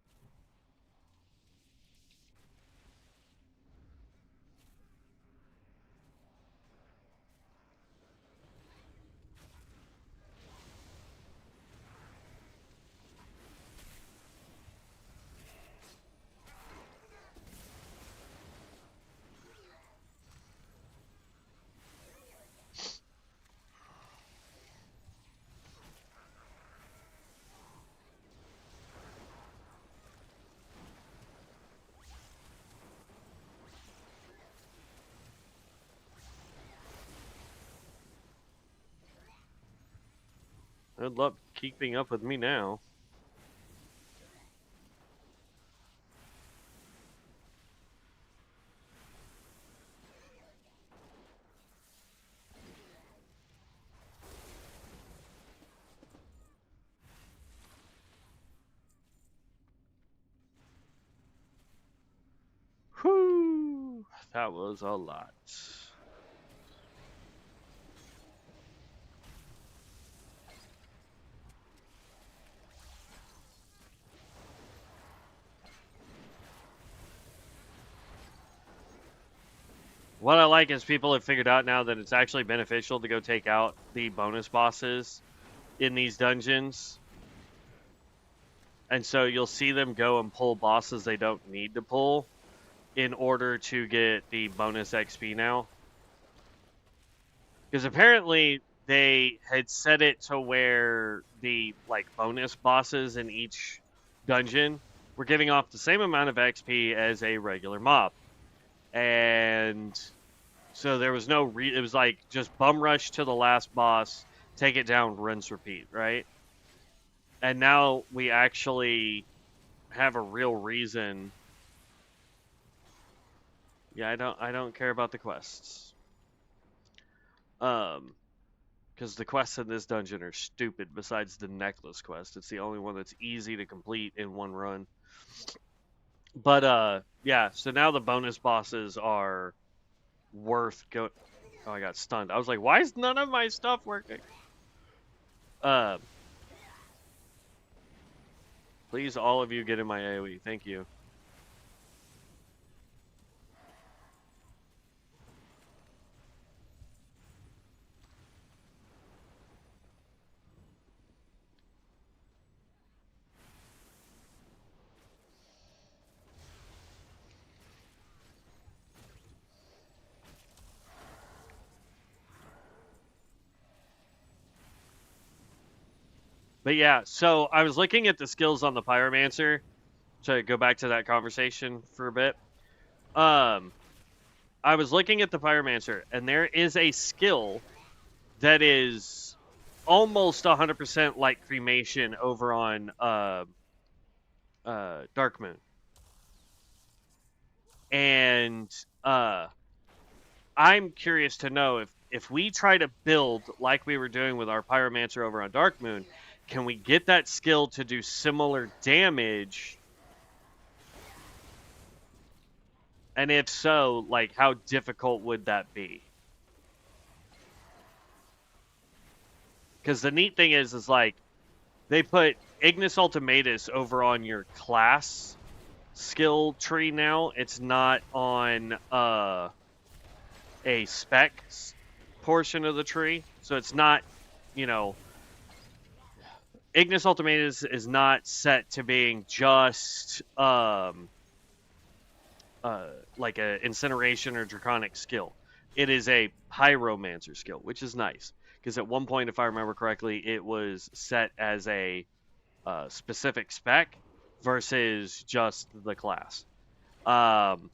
Good luck keeping up with me now. Whew, that was a lot. What I like is people have figured out now that it's actually beneficial to go take out the bonus bosses in these dungeons. And so you'll see them go and pull bosses they don't need to pull in order to get the bonus XP now. Because apparently they had set it to where the like bonus bosses in each dungeon were giving off the same amount of XP as a regular mob. And so there was no it was like just bum rush to the last boss, take it down, rinse, repeat, right? And now we actually have a real reason. Yeah, I don't care about the quests. Because the quests in this dungeon are stupid. Besides the necklace quest, it's the only one that's easy to complete in one run. But yeah. So now the bonus bosses are worth go. Oh, I got stunned. I was like, why is none of my stuff working? Please, all of you, get in my AoE. Thank you. But yeah, so I was looking at the skills on the Pyromancer to go back to that conversation for a bit. I was looking at the Pyromancer, and there is a skill that is almost 100% like cremation over on Dark Moon. And I'm curious to know if we try to build like we were doing with our Pyromancer over on Dark Moon, can we get that skill to do similar damage? And if so, like, how difficult would that be? Because the neat thing is like, they put Ignis Ultimatus over on your class skill tree now. It's not on a spec portion of the tree. So it's not, you know, Ignis Ultimatus is not set to being just like a incineration or draconic skill. It is a pyromancer skill, which is nice because at one point, if I remember correctly, it was set as a specific spec versus just the class. And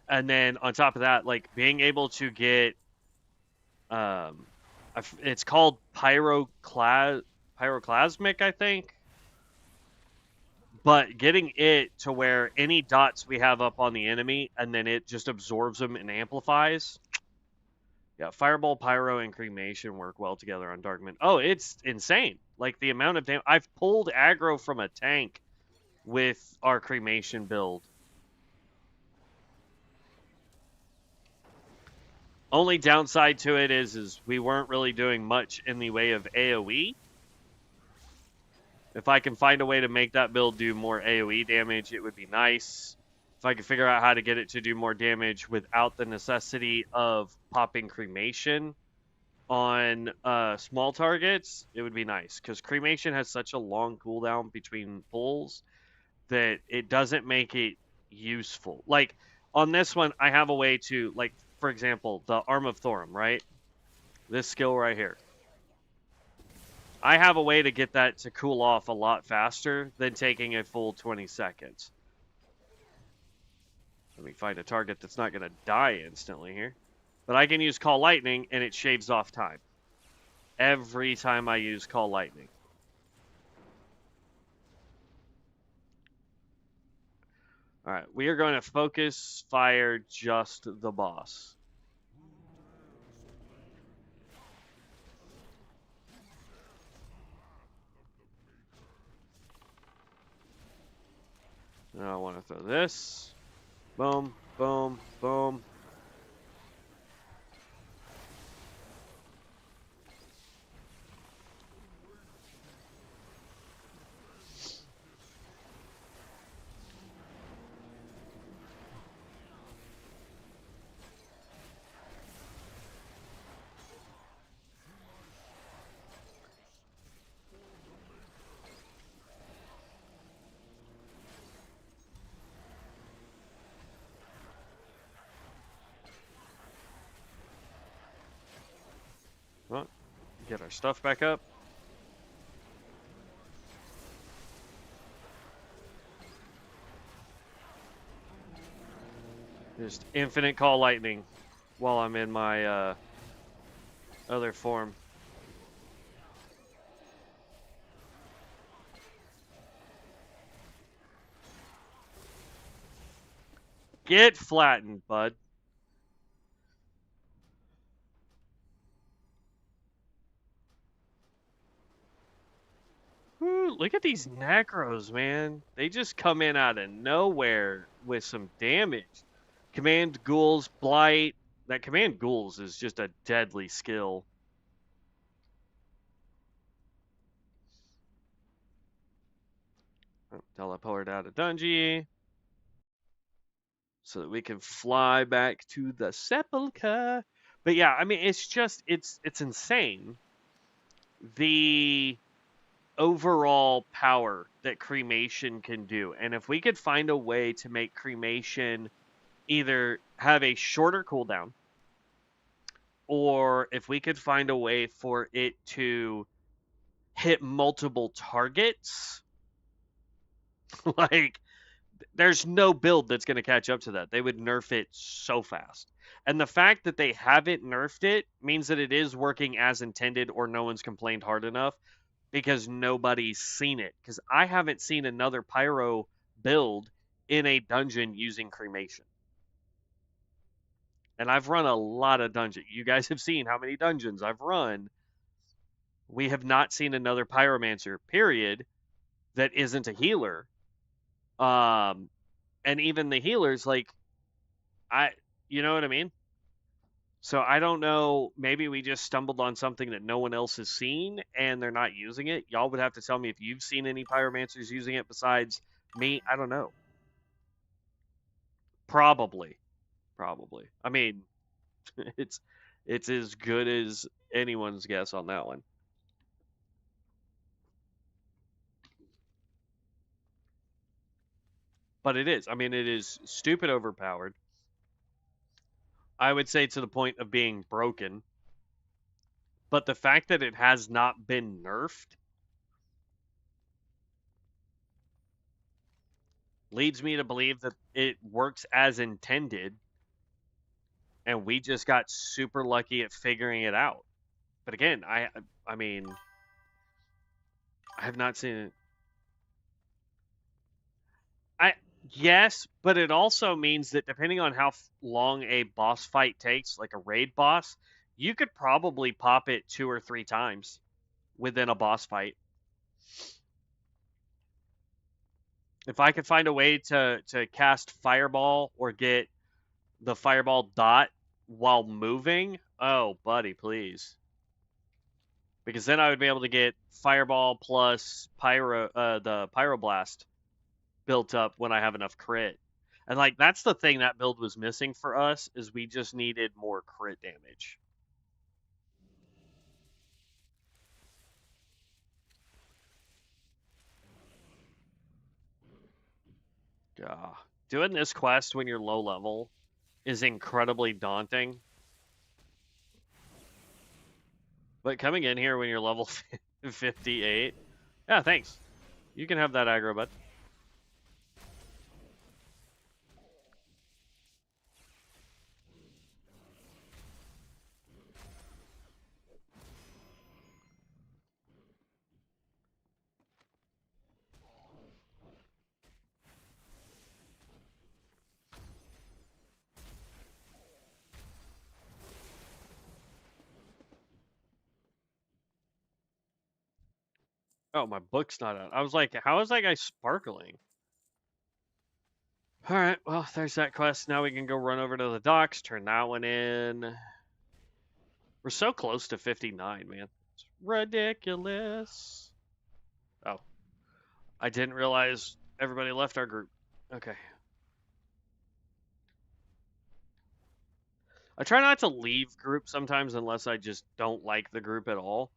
then on top of that, like being able to get, it's called pyroclasmic, I think. But getting it to where any dots we have up on the enemy, and then it just absorbs them and amplifies. Yeah, Fireball, Pyro, and Cremation work well together on Darkman. Oh, it's insane. Like, the amount of damage. I've pulled aggro from a tank with our Cremation build. Only downside to it is we weren't really doing much in the way of AoE. If I can find a way to make that build do more AoE damage, it would be nice. If I could figure out how to get it to do more damage without the necessity of popping Cremation on small targets, it would be nice. Because Cremation has such a long cooldown between pulls that it doesn't make it useful. Like, on this one, I have a way to, like, for example, the Arm of Thorum, right? This skill right here. I have a way to get that to cool off a lot faster than taking a full 20 seconds. Let me find a target that's not going to die instantly here. But I can use Call Lightning, and it shaves off time. Every time I use Call Lightning. Alright, we are going to focus fire just the boss. Now I want to throw this. Boom, boom, boom. Well, get our stuff back up. Just infinite Call Lightning while I'm in my other form. Get flattened, bud. Ooh, look at these Necros, man. They just come in out of nowhere with some damage. Command Ghouls, Blight. That Command Ghouls is just a deadly skill. Teleport out of Dungy so that we can fly back to the Sepulchre. But yeah, I mean, it's insane. The overall power that cremation can do. And if we could find a way to make cremation either have a shorter cooldown, or if we could find a way for it to hit multiple targets, like there's no build that's going to catch up to that. They would nerf it so fast. And the fact that they haven't nerfed it means that it is working as intended, or no one's complained hard enough because nobody's seen it. Because I haven't seen another pyro build in a dungeon using cremation. And I've run a lot of dungeons. You guys have seen how many dungeons I've run. We have not seen another pyromancer, period, that isn't a healer. Um, and even the healers, like, you know what I mean? So I don't know. Maybe we just stumbled on something that no one else has seen and they're not using it. Y'all would have to tell me if you've seen any pyromancers using it besides me. I don't know. Probably. Probably. I mean, it's it's as good as anyone's guess on that one. But it is. I mean, it is stupid overpowered. I would say to the point of being broken. But the fact that it has not been nerfed leads me to believe that it works as intended, and we just got super lucky at figuring it out. But again, I mean, I have not seen it. I Yes, but it also means that depending on how long a boss fight takes, like a raid boss, you could probably pop it 2 or 3 times within a boss fight. If I could find a way to cast fireball or get the fireball dot while moving, oh buddy, please. Because then I would be able to get fireball plus the pyroblast built up when I have enough crit. And like that's the thing that build was missing for us is we just needed more crit damage. Yeah. Doing this quest when you're low level is incredibly daunting. But coming in here when you're level 58, yeah, thanks. You can have that aggro, bud. Oh, my book's not out. I was like, how is that guy sparkling? All right, well, there's that quest. Now we can go run over to the docks, turn that one in. We're so close to 59, man. It's ridiculous. Oh, I didn't realize everybody left our group. Okay. I try not to leave groups sometimes unless I just don't like the group at all.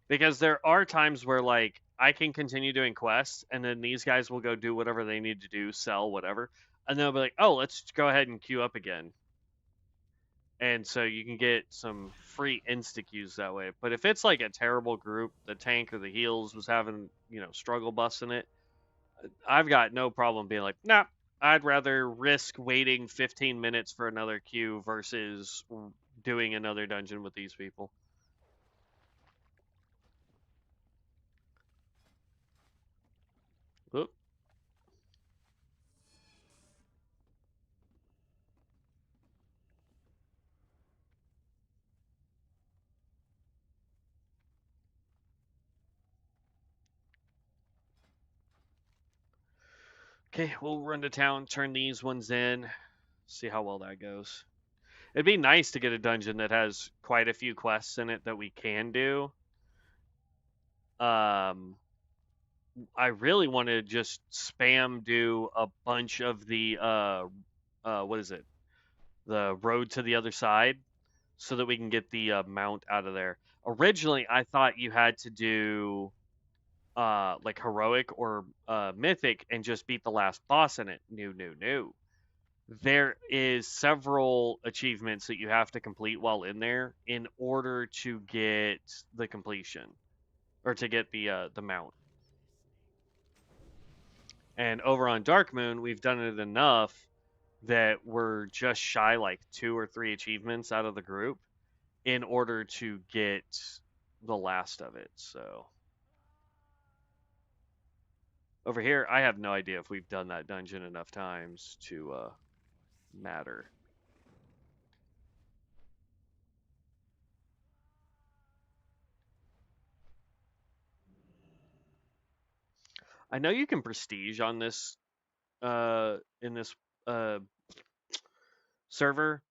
Because there are times where, like, I can continue doing quests, and then these guys will go do whatever they need to do, sell, whatever. And they'll be like, oh, let's go ahead and queue up again. And so you can get some free insta queues that way. But if it's like a terrible group, the tank or the heals was having, struggle bus in it, I've got no problem being like, nah, I'd rather risk waiting 15 minutes for another queue versus doing another dungeon with these people. Okay, we'll run to town, turn these ones in, see how well that goes. It'd be nice to get a dungeon that has quite a few quests in it that we can do. I really want to just spam do a bunch of the what is it? The road to the other side, so that we can get the mount out of there. Originally, I thought you had to do like heroic or mythic and just beat the last boss in it. No. There is several achievements that you have to complete while in there in order to get the completion or to get the mount. And over on Dark Moon, we've done it enough that we're just shy like 2 or 3 achievements out of the group in order to get the last of it. So over here, I have no idea if we've done that dungeon enough times to matter. I know you can prestige on this in this uh server,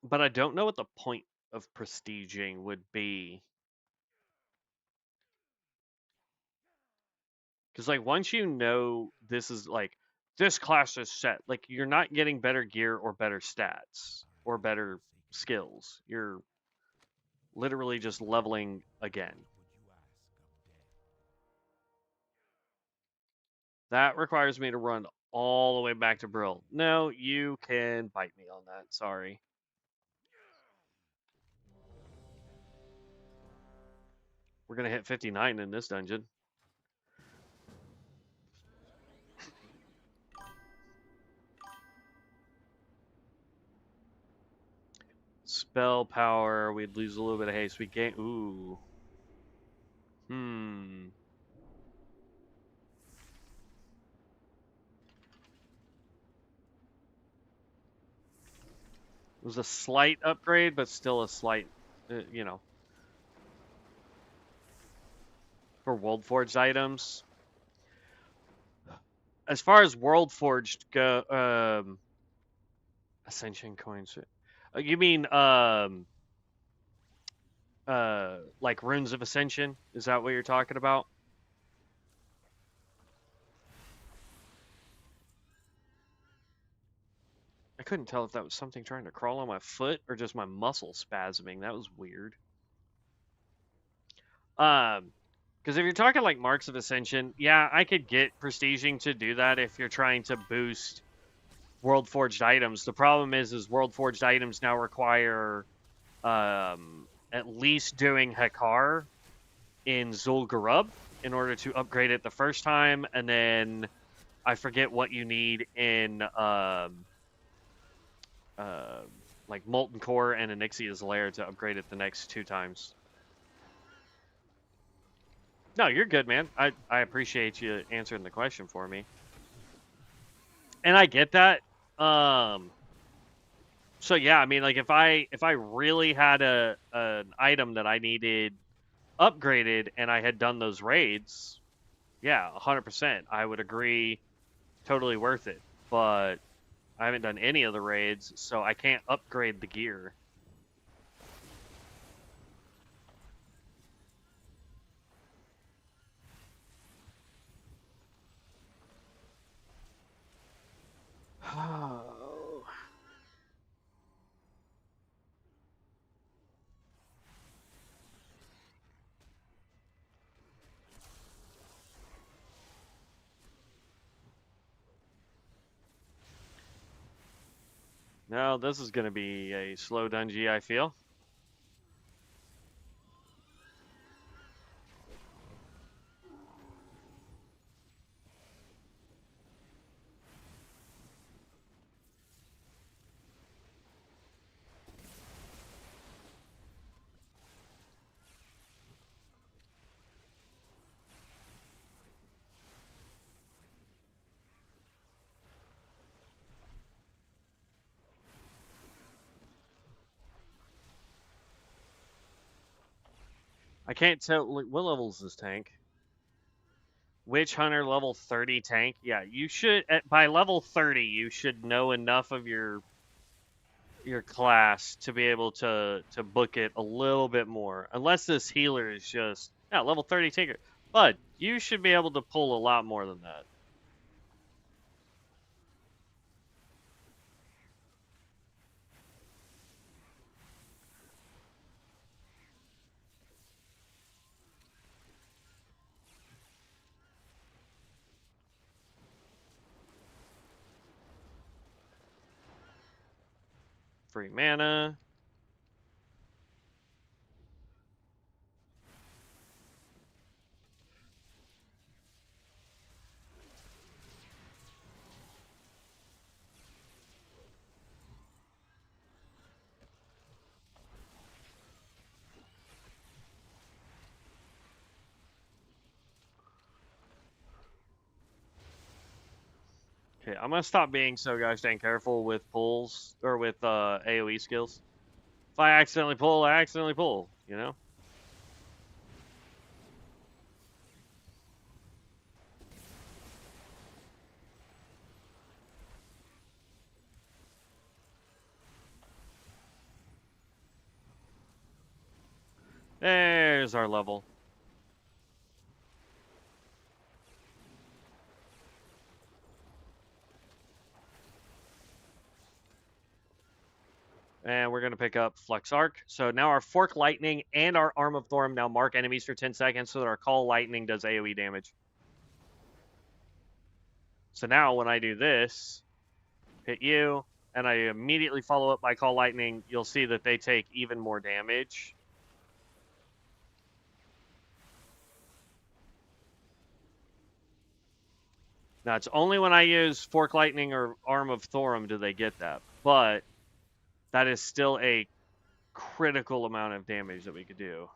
but I don't know what the point of prestiging would be. Because like once you know this is like this class is set, like you're not getting better gear or better stats or better skills. You're literally just leveling again. That requires me to run all the way back to Brill. No, you can bite me on that. Sorry. We're going to hit 59 in this dungeon. Spell power. We'd lose a little bit of haste. We gain. Ooh. It was a slight upgrade, but still a slight, you know. For World Forged items. As far as World Forged go, Ascension coins. You mean like Runes of Ascension? Is that what you're talking about? I couldn't tell if that was something trying to crawl on my foot or just my muscle spasming. That was weird. Because if you're talking like Marks of Ascension, yeah, I could get prestiging to do that if you're trying to boost World Forged items. The problem is World Forged items now require at least doing Hekar in Zul'Gurub in order to upgrade it the first time, and then I forget what you need in like Molten Core and Onyxia's Lair to upgrade it the next 2 times. No, you're good, man. I appreciate you answering the question for me. And I get that. So yeah, I mean, like if I really had an item that I needed upgraded and I had done those raids, yeah, 100%, I would agree, totally worth it. But I haven't done any of the raids, so I can't upgrade the gear. No, this is going to be a slow dungeon, I feel. I can't tell, like, what level is this tank? Witch Hunter level 30 tank. Yeah, you should by level 30 you should know enough of your class to be able to book it a little bit more. Unless this healer is just level 30 tanker. But you should be able to pull a lot more than that. Free mana. Okay, I'm gonna stop being so gosh dang careful with pulls or with AoE skills. If I accidentally pull, I accidentally pull, you know? There's our level. And we're going to pick up Flux Arc. So now our Fork Lightning and our Arm of Thorn now mark enemies for 10 seconds so that our Call Lightning does AoE damage. So now when I do this, hit you, and I immediately follow up by Call Lightning, you'll see that they take even more damage. Now, it's only when I use Fork Lightning or Arm of Thorum do they get that. But that is still a critical amount of damage that we could do.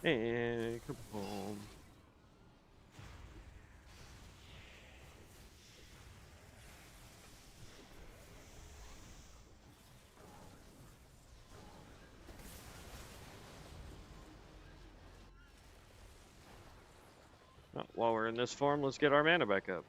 And kaboom. Oh, while we're in this form, let's get our mana back up.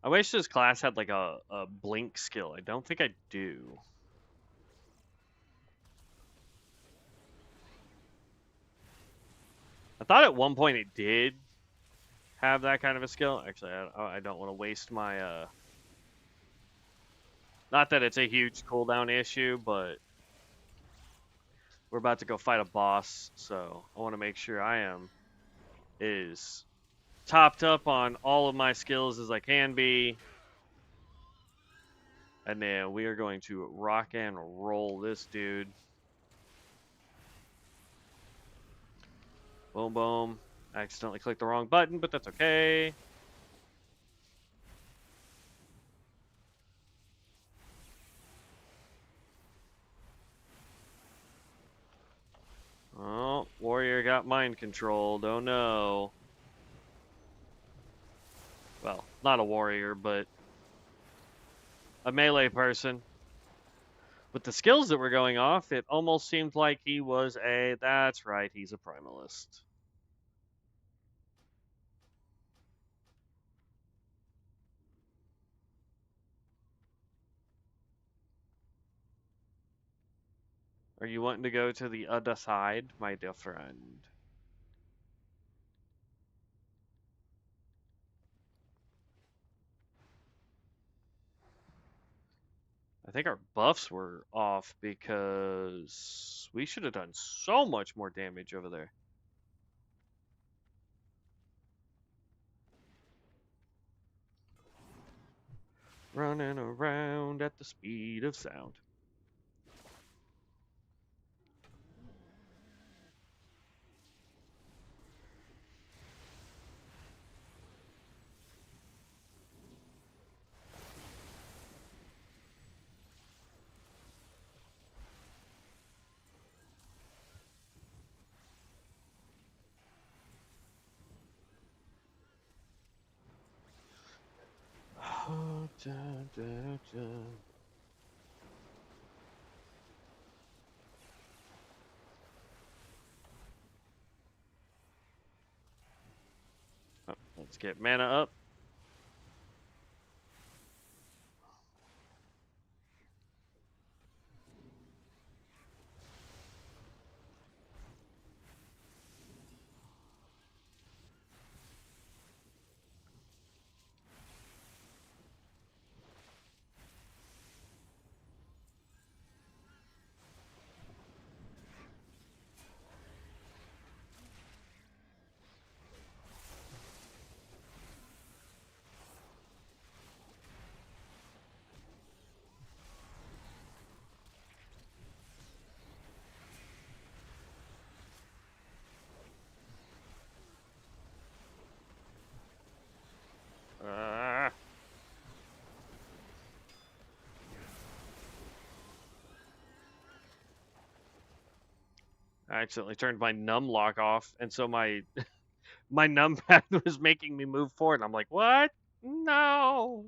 I wish this class had like a blink skill. I don't think I do. I thought at one point it did have that kind of a skill. Actually, I don't want to waste my not that it's a huge cooldown issue, but we're about to go fight a boss, so I want to make sure I am is topped up on all of my skills as I can be. And then we are going to rock and roll this dude. Boom, boom. I accidentally clicked the wrong button, but that's okay. Oh, warrior got mind controlled. Oh no. Well, not a warrior, but a melee person. With the skills that were going off, it almost seemed like he was a. That's right, he's a primalist. Are you wanting to go to the other side, my dear friend? I think our buffs were off because we should have done so much more damage over there. Running around at the speed of sound. Oh, let's get mana up. I accidentally turned my num lock off, and so my my numpad was making me move forward. I'm like, what? No.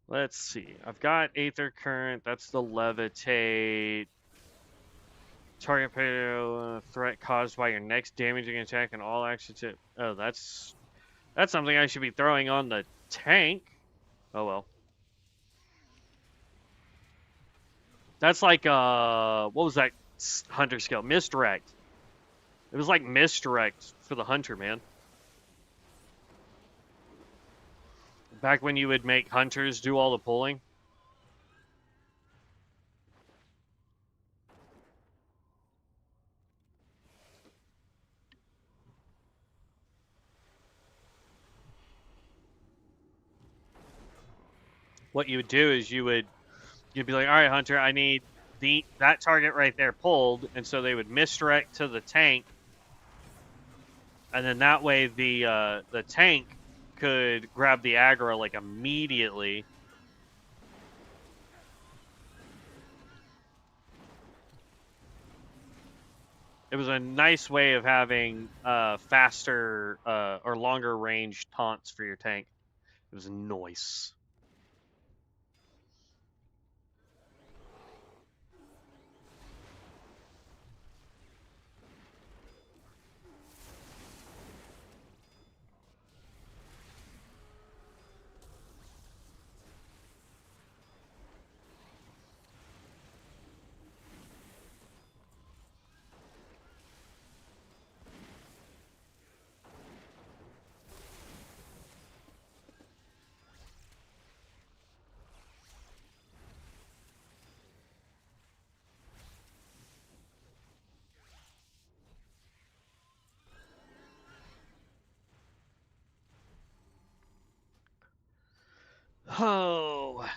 Let's see. I've got Aether Current. That's the Levitate. Target threat caused by your next damaging attack and all action tip. Oh, that's something I should be throwing on the tank. Oh well. That's like what was that hunter skill? Misdirect. It was like misdirect for the hunter, man. Back when you would make hunters do all the pulling. What you would do is you'd be like, all right, hunter, I need that target right there pulled, and so they would misdirect to the tank, and then that way the tank could grab the aggro like immediately. It was a nice way of having faster or longer range taunts for your tank. It was nice. Oh.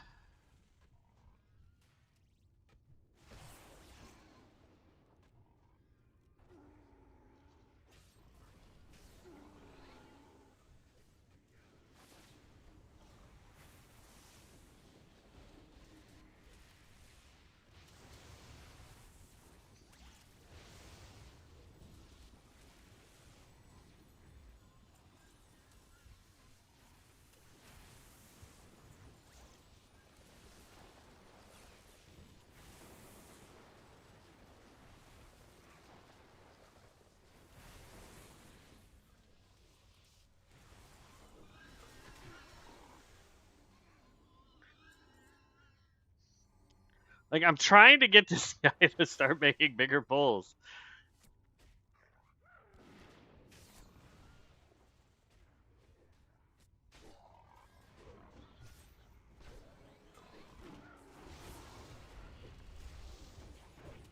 Like, I'm trying to get this guy to start making bigger pulls.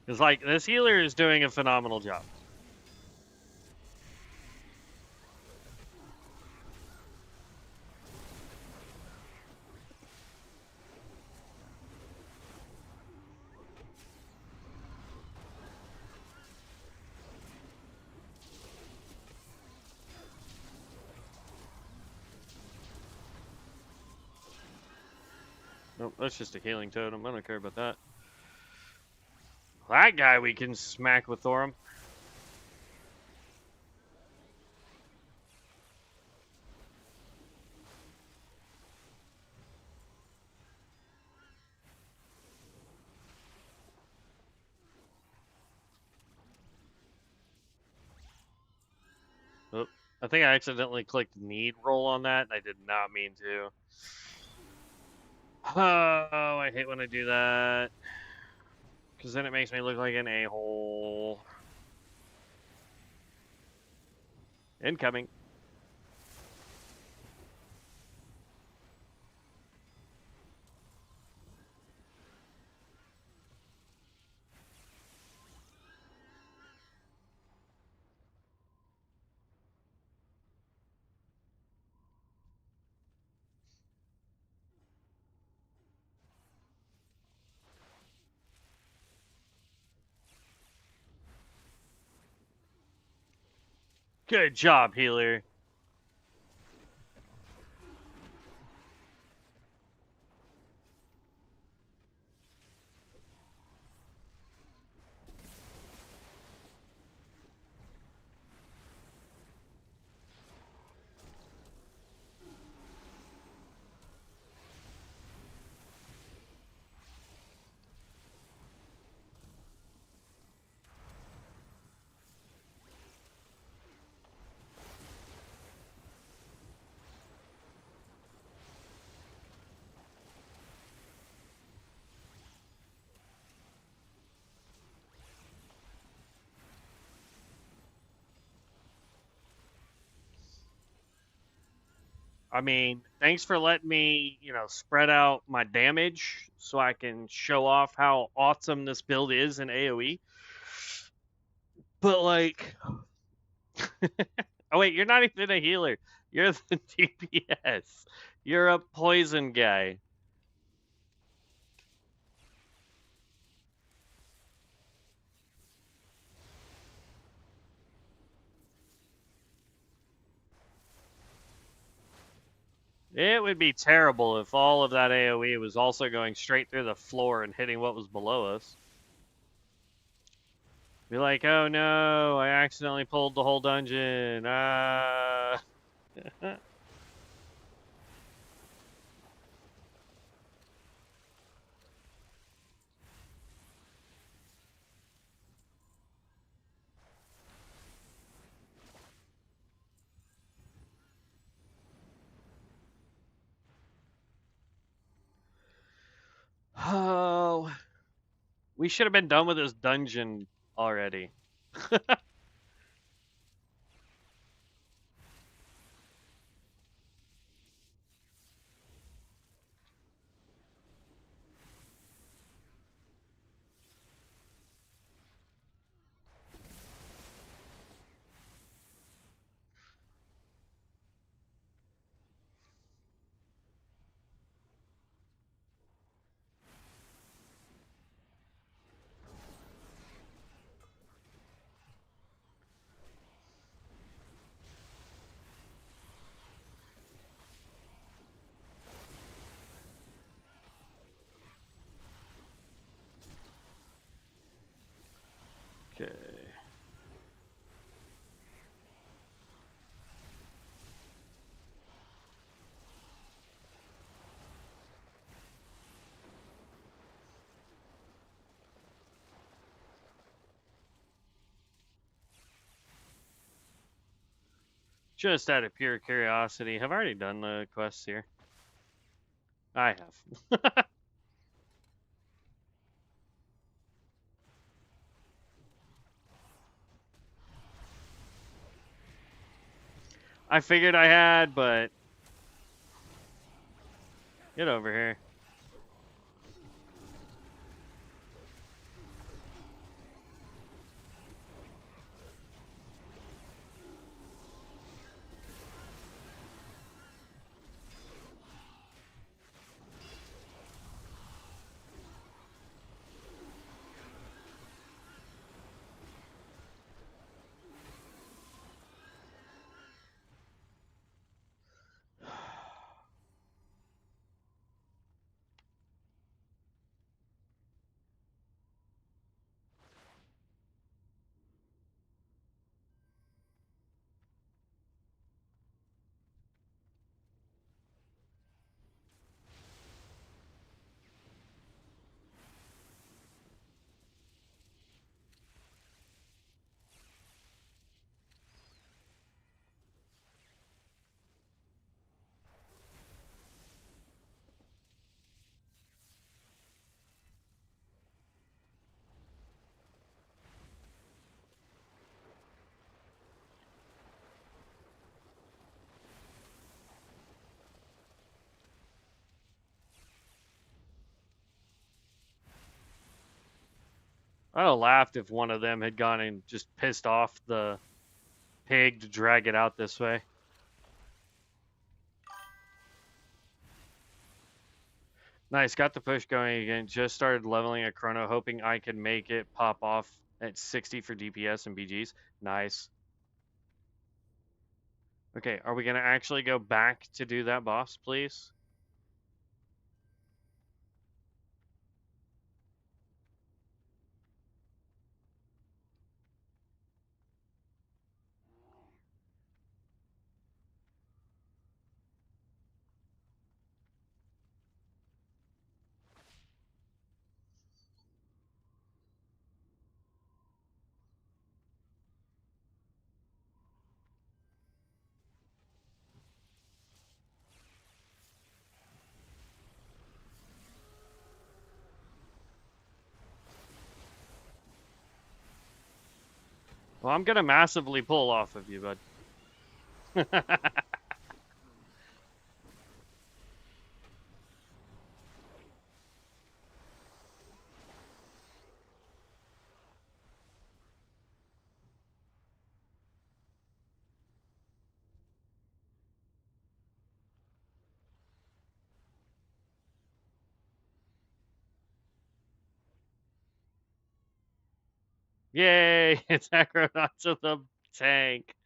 It's like, this healer is doing a phenomenal job. Nope, that's just a healing totem. I don't care about that. That guy we can smack with Thorum. Oh, I think I accidentally clicked need roll on that, and I did not mean to. Oh, I hate when I do that. Because then it makes me look like an a-hole. Incoming. Good job, healer. I mean, thanks for letting me, spread out my damage so I can show off how awesome this build is in AoE. But, like, oh, wait, you're not even a healer. You're the DPS. You're a poison guy. It would be terrible if all of that AoE was also going straight through the floor and hitting what was below us. Be like, oh no, I accidentally pulled the whole dungeon. Oh, we should have been done with this dungeon already. Just out of pure curiosity, have I already done the quests here? I have. I figured I had, but get over here. I'd have laughed if one of them had gone and just pissed off the pig to drag it out this way. Nice, got the push going again. Just started leveling a chrono, hoping I could make it pop off at 60 for DPS and BGs. Nice. Okay, are we going to actually go back to do that boss, please? Well, I'm going to massively pull off of you, bud. Yay! It's Acronaut to the tank.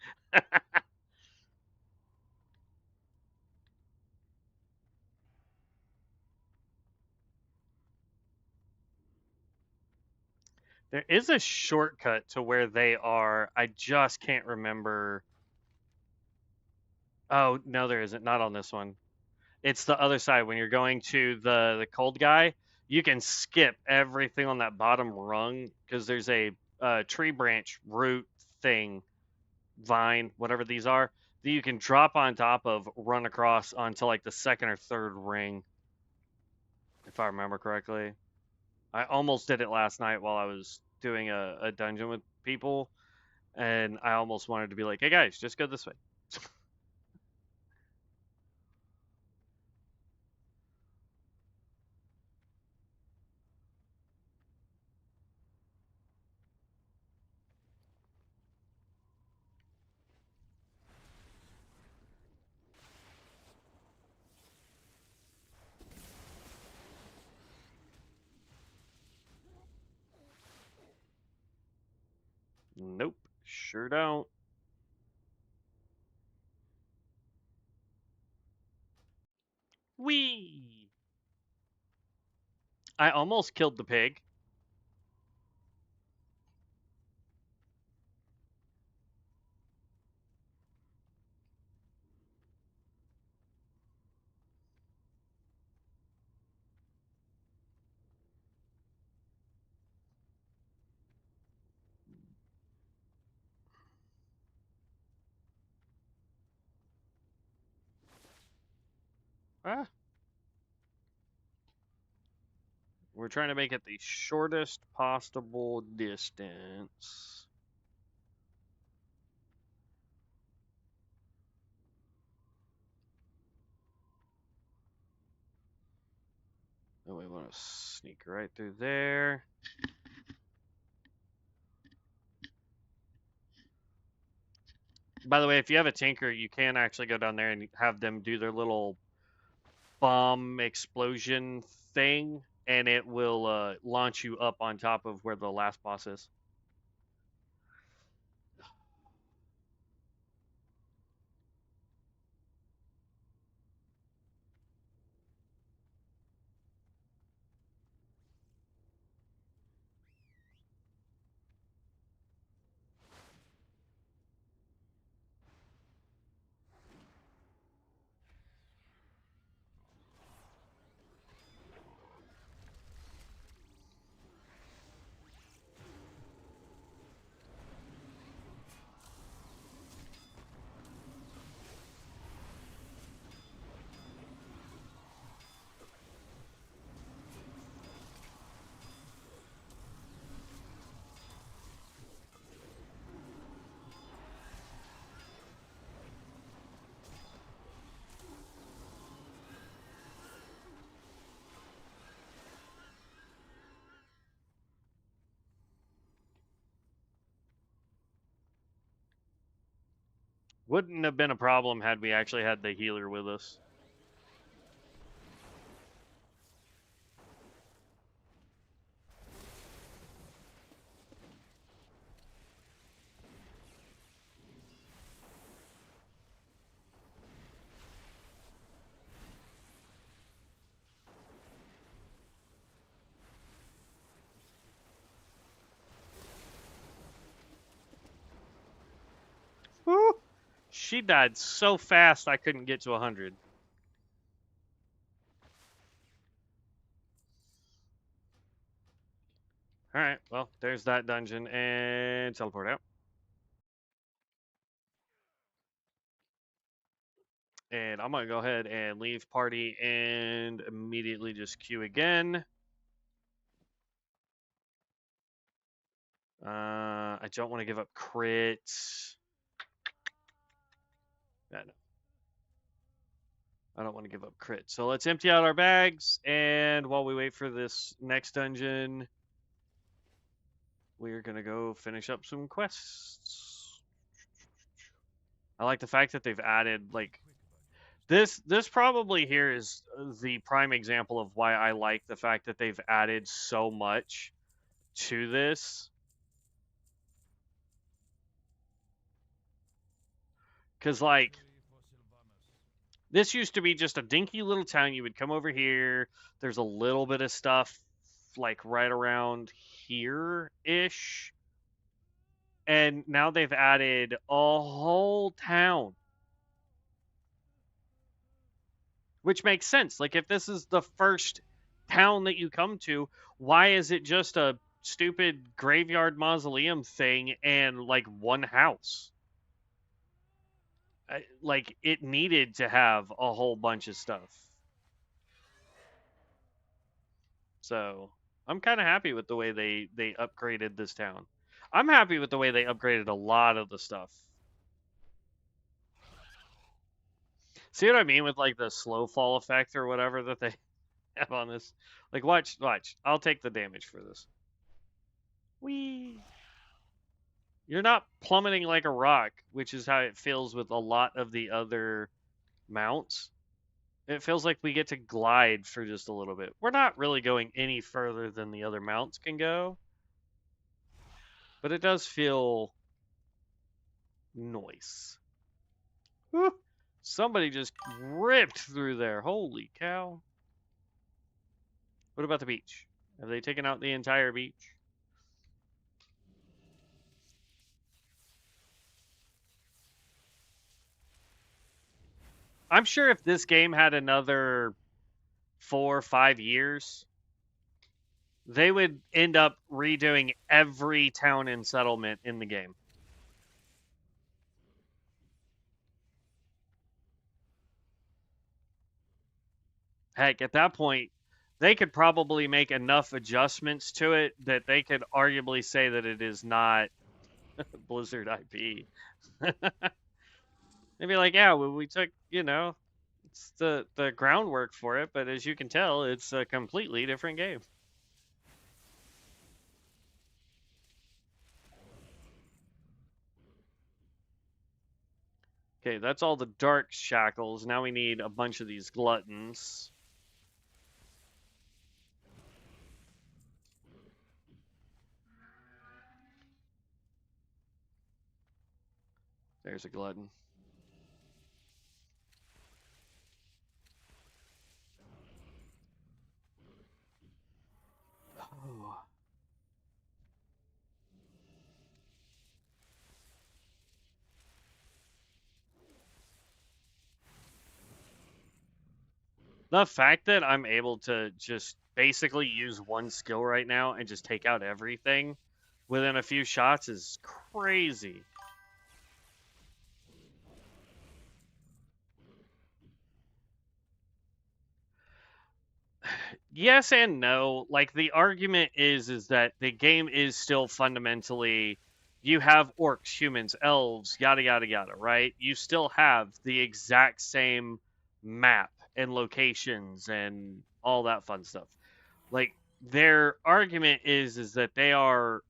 There is a shortcut to where they are. I just can't remember. Oh, no, there isn't. Not on this one. It's the other side. When you're going to the cold guy, you can skip everything on that bottom rung because there's a tree branch root thing, vine, whatever these are, that you can drop on top of, run across onto like the second or third ring, if I remember correctly. I almost did it last night while I was doing a dungeon with people, and I almost wanted to be like, hey guys, just go this way. Nope, sure don't. Whee! I almost killed the pig. Ah. We're trying to make it the shortest possible distance. And we want to sneak right through there. By the way, if you have a tinker, you can actually go down there and have them do their little bomb explosion thing, and it will launch you up on top of where the last boss is. Wouldn't have been a problem had we actually had the healer with us. Woo! She died so fast I couldn't get to 100. Alright, well, there's that dungeon, and teleport out. And I'm going to go ahead and leave party and immediately just queue again. I don't want to give up crits. No. I don't want to give up crit. So let's empty out our bags, and while we wait for this next dungeon, we're going to go finish up some quests. I like the fact that they've added, like, this probably here is the prime example of why I like the fact that they've added so much to this. Because, like, this used to be just a dinky little town. You would come over here. There's a little bit of stuff, like, right around here-ish. And now they've added a whole town. Which makes sense. Like, if this is the first town that you come to, why is it just a stupid graveyard mausoleum thing and, like, one house? Like, it needed to have a whole bunch of stuff. So, I'm kind of happy with the way they upgraded this town. I'm happy with the way they upgraded a lot of the stuff. See what I mean with, like, the slow fall effect or whatever that they have on this? Like, watch. I'll take the damage for this. Whee! You're not plummeting like a rock, which is how it feels with a lot of the other mounts. It feels like we get to glide for just a little bit. We're not really going any further than the other mounts can go, but it does feel nice. Whew. Somebody just ripped through there. Holy cow. What about the beach? Have they taken out the entire beach? I'm sure if this game had another 4 or 5 years, they would end up redoing every town and settlement in the game. Heck, at that point, they could probably make enough adjustments to it that they could arguably say that it is not Blizzard IP. They'd be like, yeah, well, we took, it's the groundwork for it, but as you can tell, it's a completely different game. Okay, that's all the dark shackles. Now we need a bunch of these gluttons. There's a glutton. Oh. The fact that I'm able to just basically use one skill right now and just take out everything within a few shots is crazy. Yes and no. Like the argument is that the game is still fundamentally you have orcs, humans, elves, yada yada yada, right? You still have the exact same map and locations and all that fun stuff. Like their argument is that they are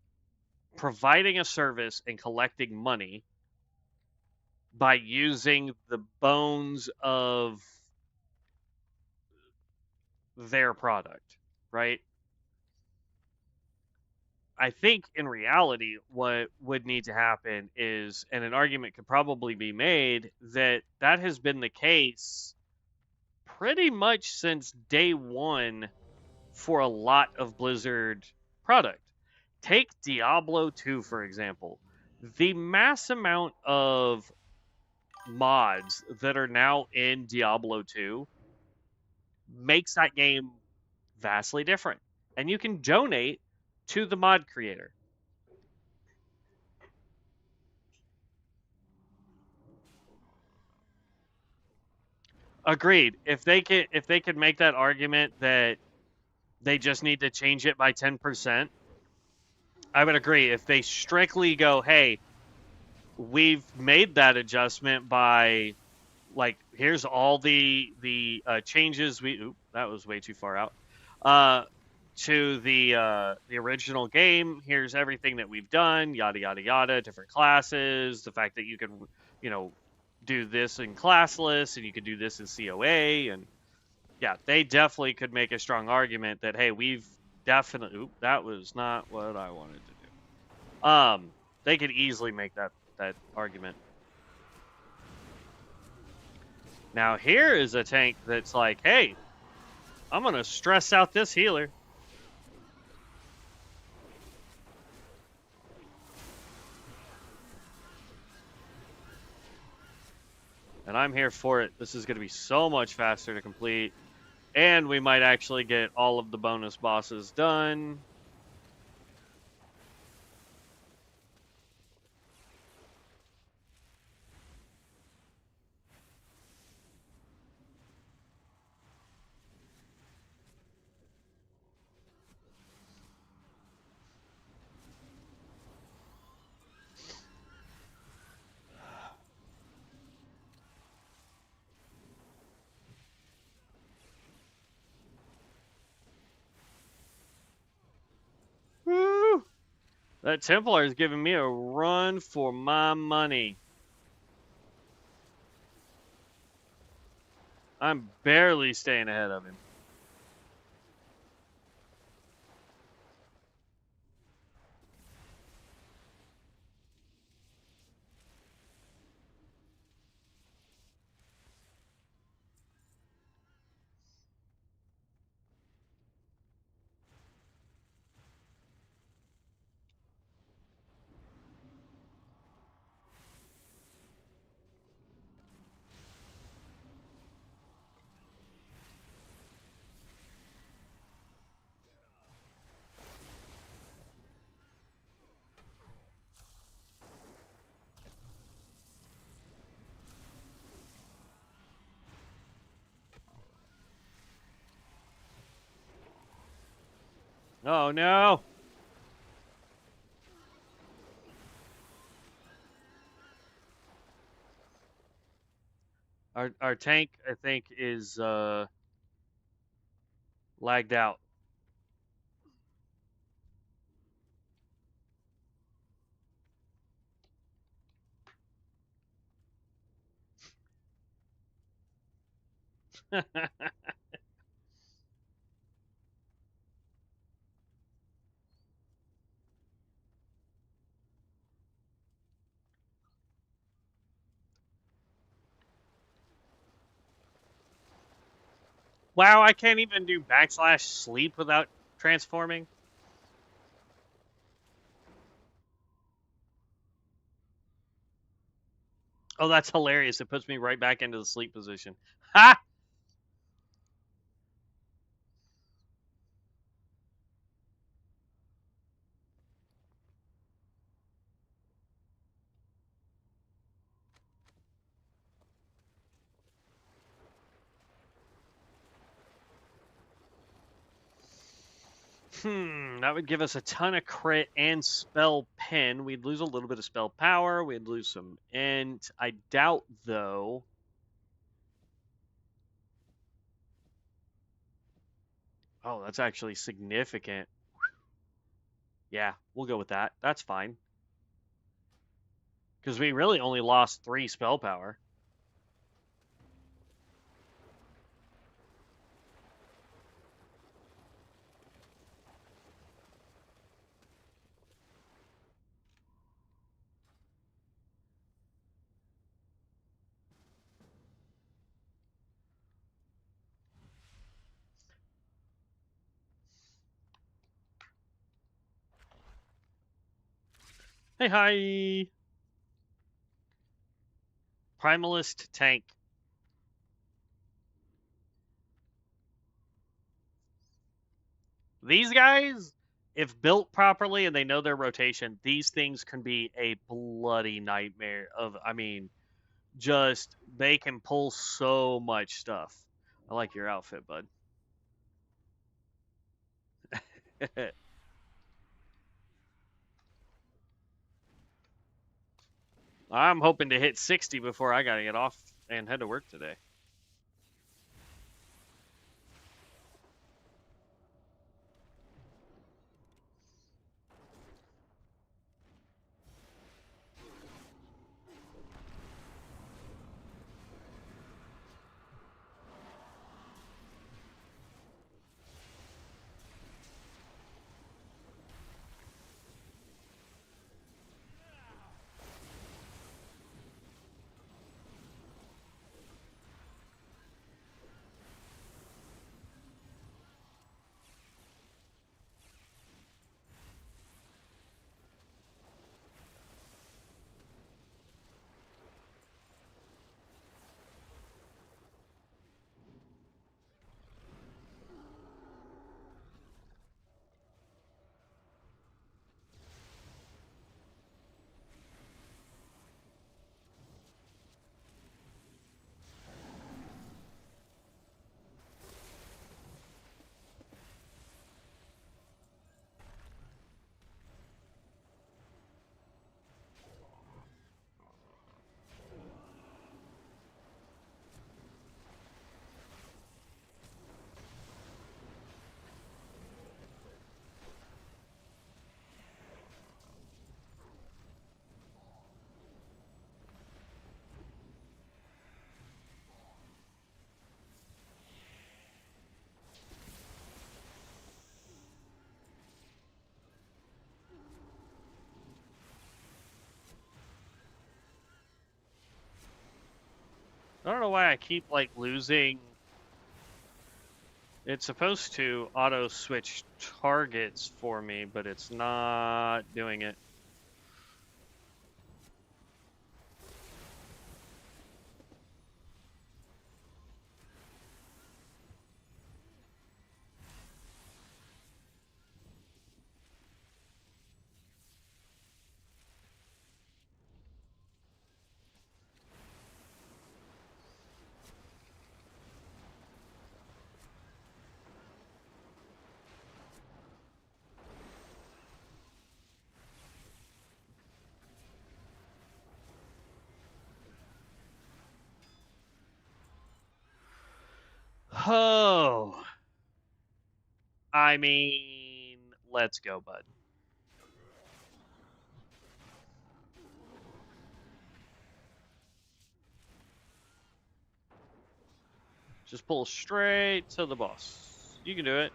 providing a service and collecting money by using the bones of their product, right? I think in reality, what would need to happen is, and an argument could probably be made, that that has been the case pretty much since day one for a lot of Blizzard product. Take Diablo 2, for example. The mass amount of mods that are now in Diablo 2 makes that game vastly different. And you can donate to the mod creator. Agreed. If they could make that argument that they just need to change it by 10%, I would agree. If they strictly go, "Hey, we've made that adjustment by like here's all the changes we that was way too far out. Uh to the original game, here's everything that we've done, yada yada yada, different classes, the fact that you can, you know, do this in classless and you could do this in COA, and yeah, they definitely could make a strong argument that hey, we've definitely that was not what I wanted to do. They could easily make that argument. Now here is a tank that's like, hey, I'm gonna stress out this healer. And I'm here for it. This is gonna be so much faster to complete. And we might actually get all of the bonus bosses done. Woo! That Templar is giving me a run for my money. I'm barely staying ahead of him. Oh no! Our tank, I think, is lagged out. Wow, I can't even do /sleep without transforming. Oh, that's hilarious. It puts me right back into the sleep position. Ha! That would give us a ton of crit and spell pen. We'd lose a little bit of spell power. We'd lose some int. I doubt, though. Oh, that's actually significant. Yeah, we'll go with that. That's fine. Because we really only lost 3 spell power. Hey, hi! Primalist tank. These guys, if built properly and they know their rotation, these things can be a bloody nightmare of, I mean, just they can pull so much stuff. I like your outfit, bud. I'm hoping to hit 60 before I gotta get off and head to work today. I don't know why I keep like losing. It's supposed to auto switch targets for me, but it's not doing it. Oh. I mean, let's go, bud. Just pull straight to the boss. You can do it.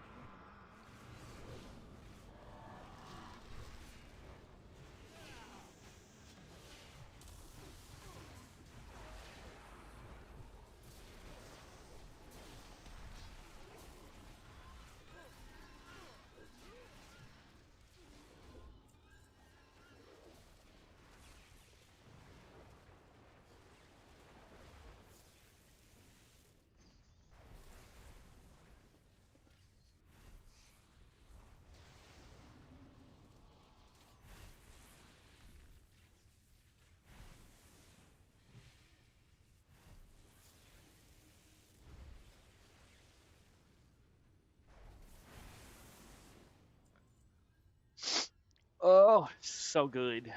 Oh, so good.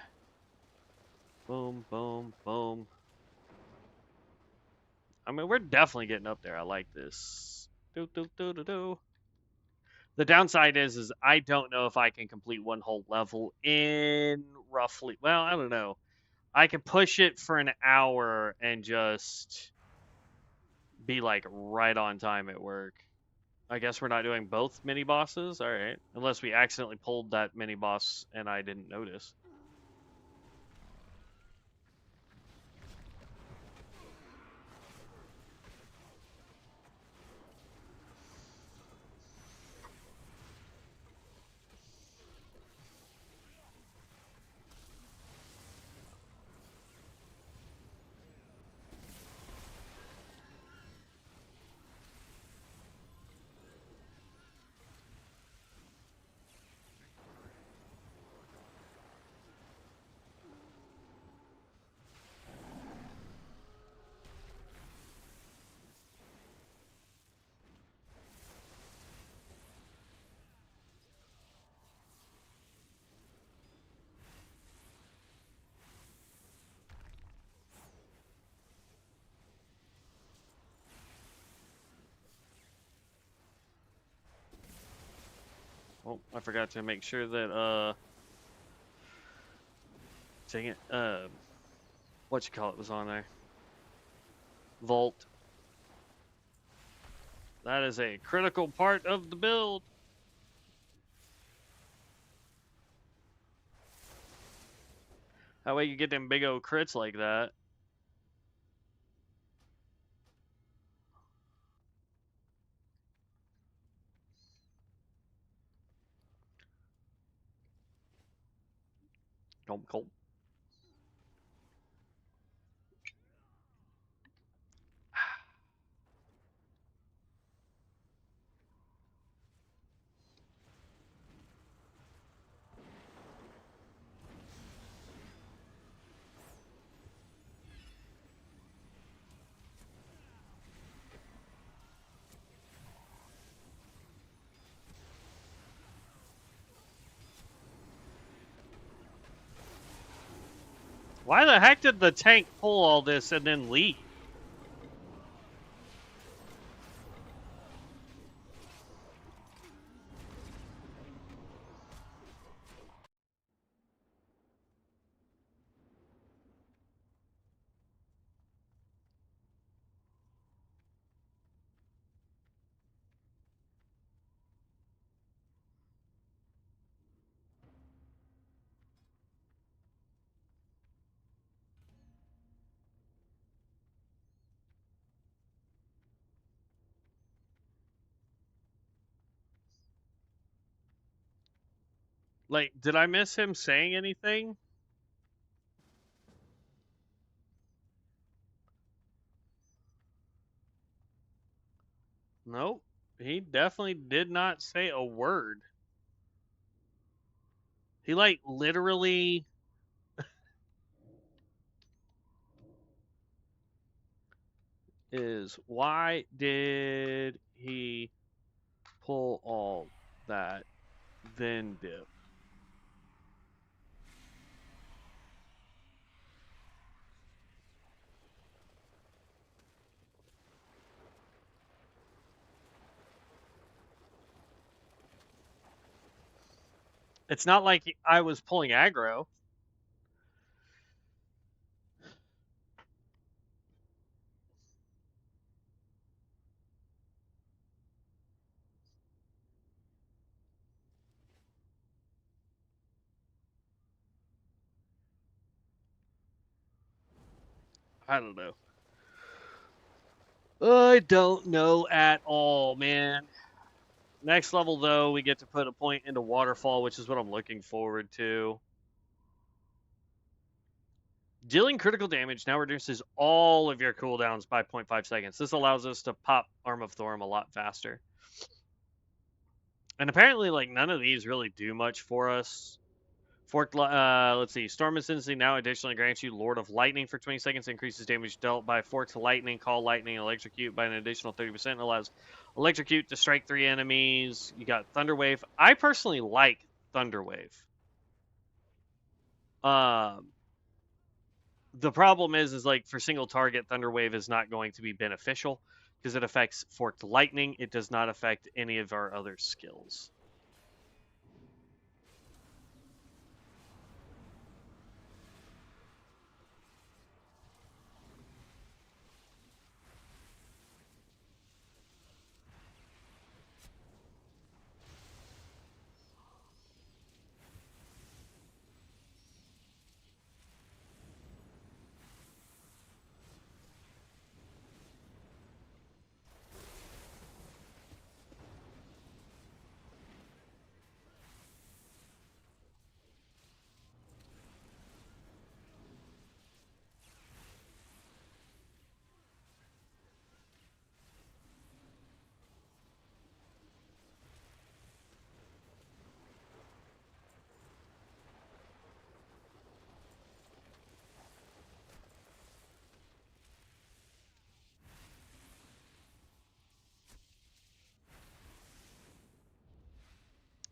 Boom, boom, boom. I mean, we're definitely getting up there. I like this. Do, do, do, do, do. The downside is I don't know if I can complete one whole level in roughly. Well, I don't know. I can push it for an hour and just be like right on time at work. I guess we're not doing both mini bosses. All right, unless we accidentally pulled that mini boss and I didn't notice. Oh, I forgot to make sure that dang it, what you call it was on there. Vault. That is a critical part of the build. That way you get them big old crits like that. Gulp, gulp. Why the heck did the tank pull all this and then leave? Like, did I miss him saying anything? Nope. He definitely did not say a word. He, like, literally. Is why did he pull all that, then dip? It's not like I was pulling aggro. I don't know. I don't know at all, man. Next level, though, we get to put a point into Waterfall, which is what I'm looking forward to. Dealing critical damage now reduces all of your cooldowns by 0.5 seconds. This allows us to pop Arm of Thorm a lot faster. And apparently, like, none of these really do much for us. Let's see. Storm Ascendancy now additionally grants you Lord of Lightning for 20 seconds, increases damage dealt by Forked Lightning, Call Lightning, Electrocute by an additional 30%, allows Electrocute to strike 3 enemies. You got Thunderwave. I personally like Thunderwave. The problem is like for single target, Thunderwave is not going to be beneficial because it affects Forked Lightning. It does not affect any of our other skills.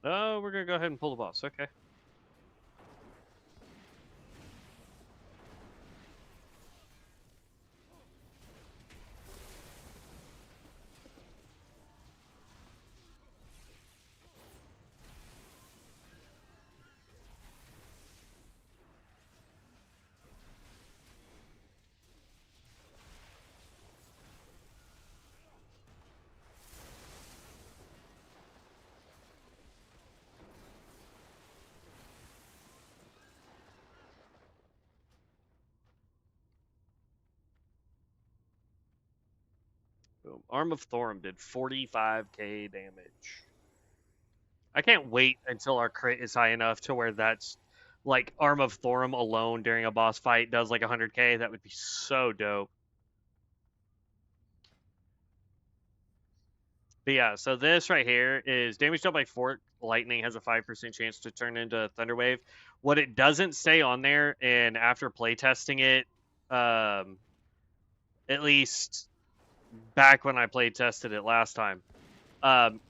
Oh, we're going to go ahead and pull the boss. Okay. Boom. Arm of Thorm did 45k damage. I can't wait until our crit is high enough to where that's like Arm of Thorm alone during a boss fight does like 100k. That would be so dope. But yeah, so this right here is damage dealt by Forked Lightning has a 5% chance to turn into Thunderwave. What it doesn't say on there, and after playtesting it, at least back when I playtested it last time,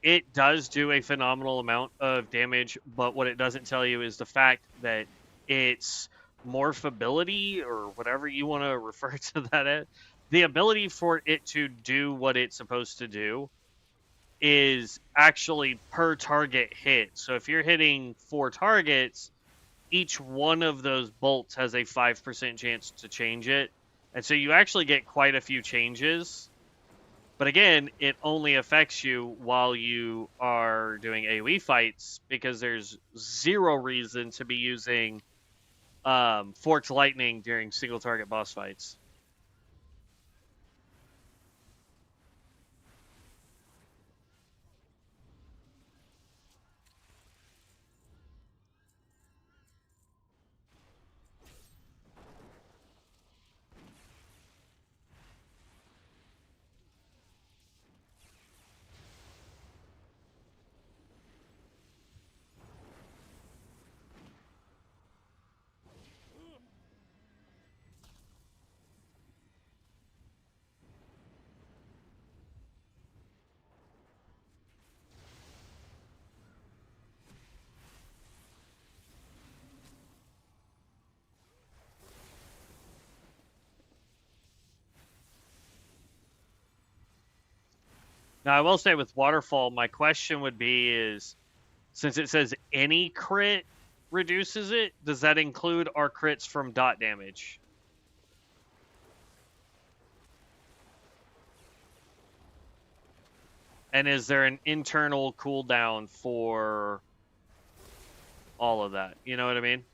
it does do a phenomenal amount of damage, but what it doesn't tell you is the fact that its morphability, or whatever you want to refer to that as, the ability for it to do what it's supposed to do is actually per target hit. So if you're hitting 4 targets, each one of those bolts has a 5% chance to change it. And so you actually get quite a few changes. But again, it only affects you while you are doing AoE fights because there's zero reason to be using Forked Lightning during single target boss fights. Now, I will say with Waterfall, my question would be is Since it says any crit reduces it, does that include our crits from dot damage? And is there an internal cooldown for all of that? You know what I mean?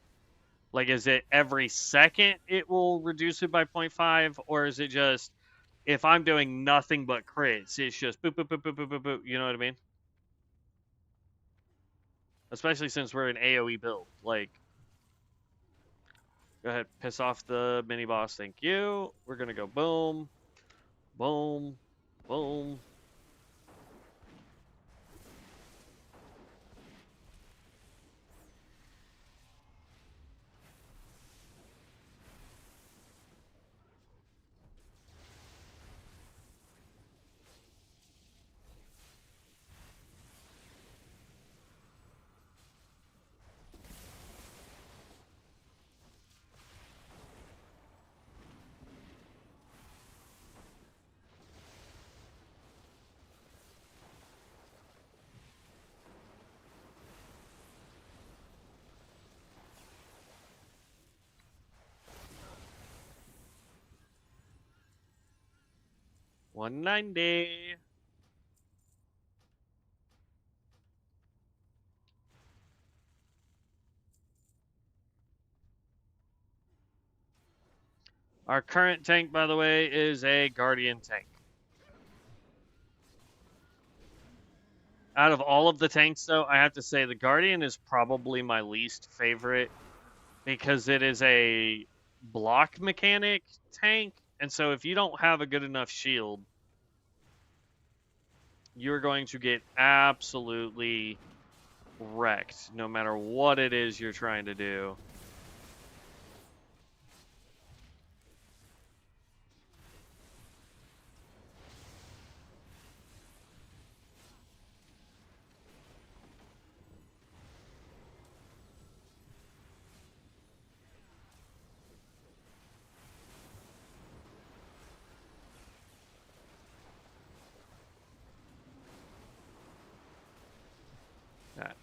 Like, is it every second it will reduce it by 0.5, or is it just if I'm doing nothing but crits, it's just boop, boop, boop, boop, boop, boop, boop. You know what I mean? Especially since we're an AoE build. Like, go ahead, piss off the mini boss. Thank you. We're gonna go boom, boom, boom. $190. Our current tank, by the way, is a Guardian tank. Out of all of the tanks, though, I have to say the Guardian is probably my least favorite because it is a block mechanic tank. And so if you don't have a good enough shield, you're going to get absolutely wrecked no matter what it is you're trying to do.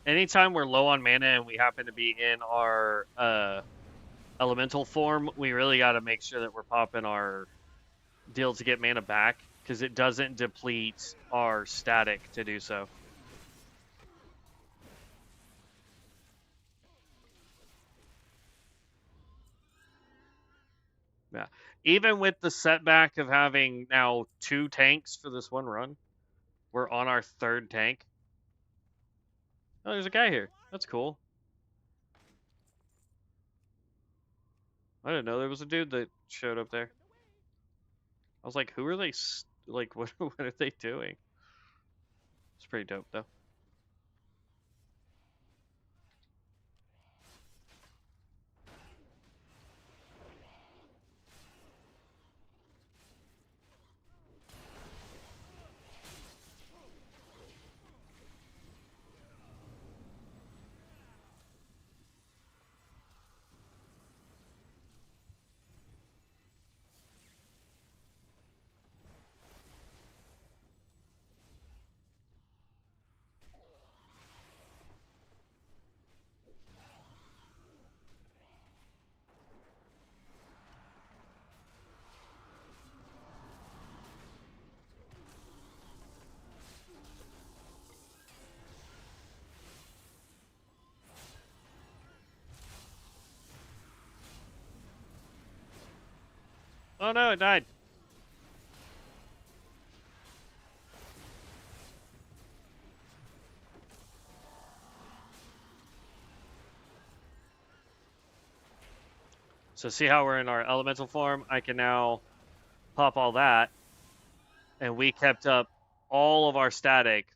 Anytime we're low on mana and we happen to be in our elemental form, we really got to make sure that we're popping our deal to get mana back because it doesn't deplete our static to do so. Yeah. Even with the setback of having now 2 tanks for this one run, we're on our 3rd tank. Oh, there's a guy here. That's cool. I didn't know there was a dude that showed up there. I was like, who are they? Like, what are they doing? It's pretty dope, though. Oh no, it died. So see how we're in our elemental form? I can now pop all that, and we kept up all of our static,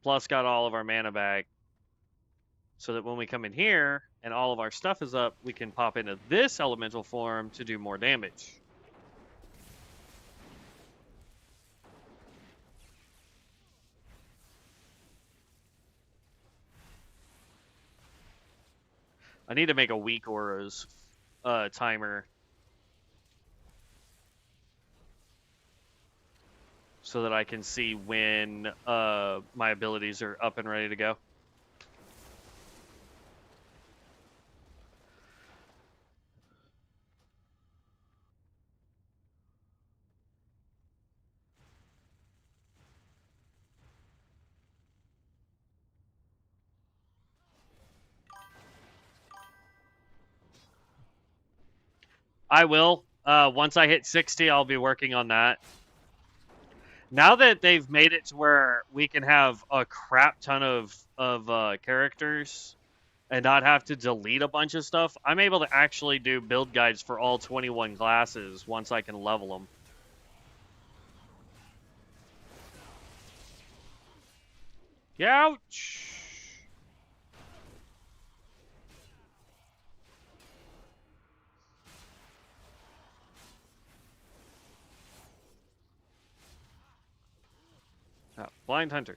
plus got all of our mana back, so that when we come in here and all of our stuff is up, we can pop into this elemental form to do more damage. I need to make a weak auras timer so that I can see when my abilities are up and ready to go. I will. Once I hit 60, I'll be working on that. Now that they've made it to where we can have a crap ton of characters and not have to delete a bunch of stuff, I'm able to actually do build guides for all 21 classes once I can level them. Ouch! Oh, Blind Hunter.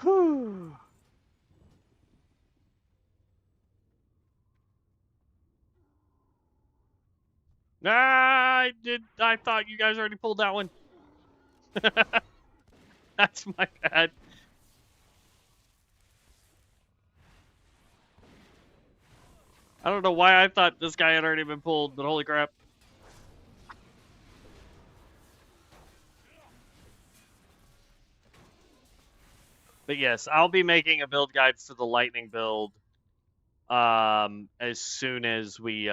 Whew. I thought you guys already pulled that one. That's my bad. I don't know why I thought this guy had already been pulled, but holy crap. But yes, I'll be making a build guide for the lightning build as soon as we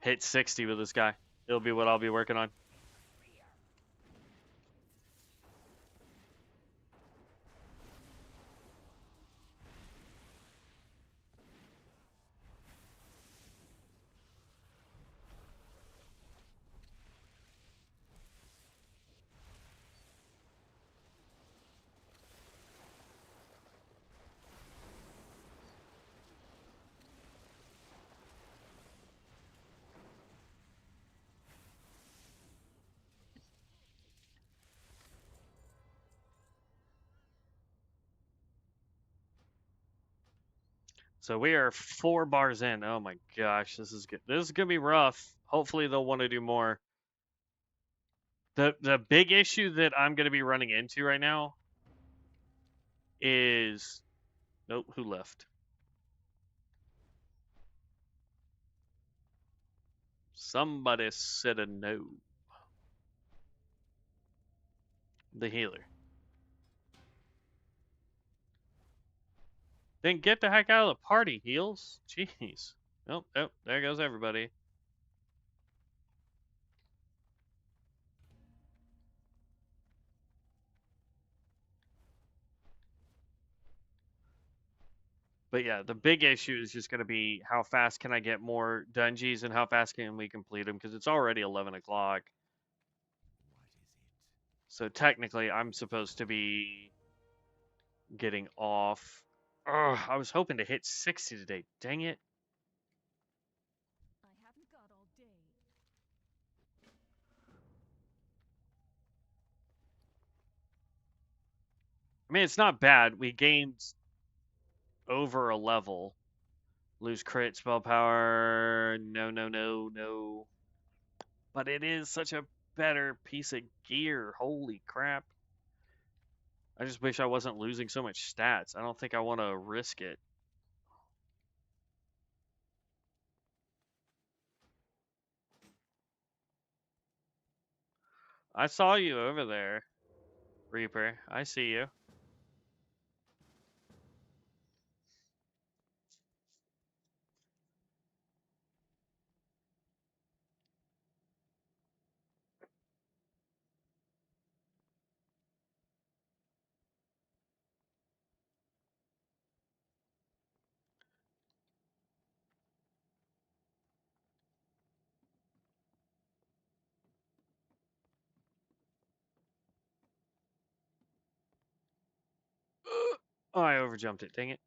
hit 60 with this guy. It'll be what I'll be working on. So we are 4 bars in. Oh my gosh, this is good. This is gonna be rough. Hopefully they'll want to do more. The big issue that I'm gonna be running into right now is nope, who left? Somebody said a no. The healer. Then get the heck out of the party, heals. Jeez. Oh, there goes everybody. But yeah, the big issue is just going to be how fast can I get more dungeons and how fast can we complete them because it's already 11 o'clock. So technically, I'm supposed to be getting off. Ugh, I was hoping to hit 60 today. Dang it. I haven't got all day. I mean, it's not bad. We gained over a level. Lose crit, spell power. No, no, no, no. But it is such a better piece of gear. Holy crap. I just wish I wasn't losing so much stats. I don't think I want to risk it. I saw you over there, Reaper. I see you. Oh, I overjumped it. Dang it.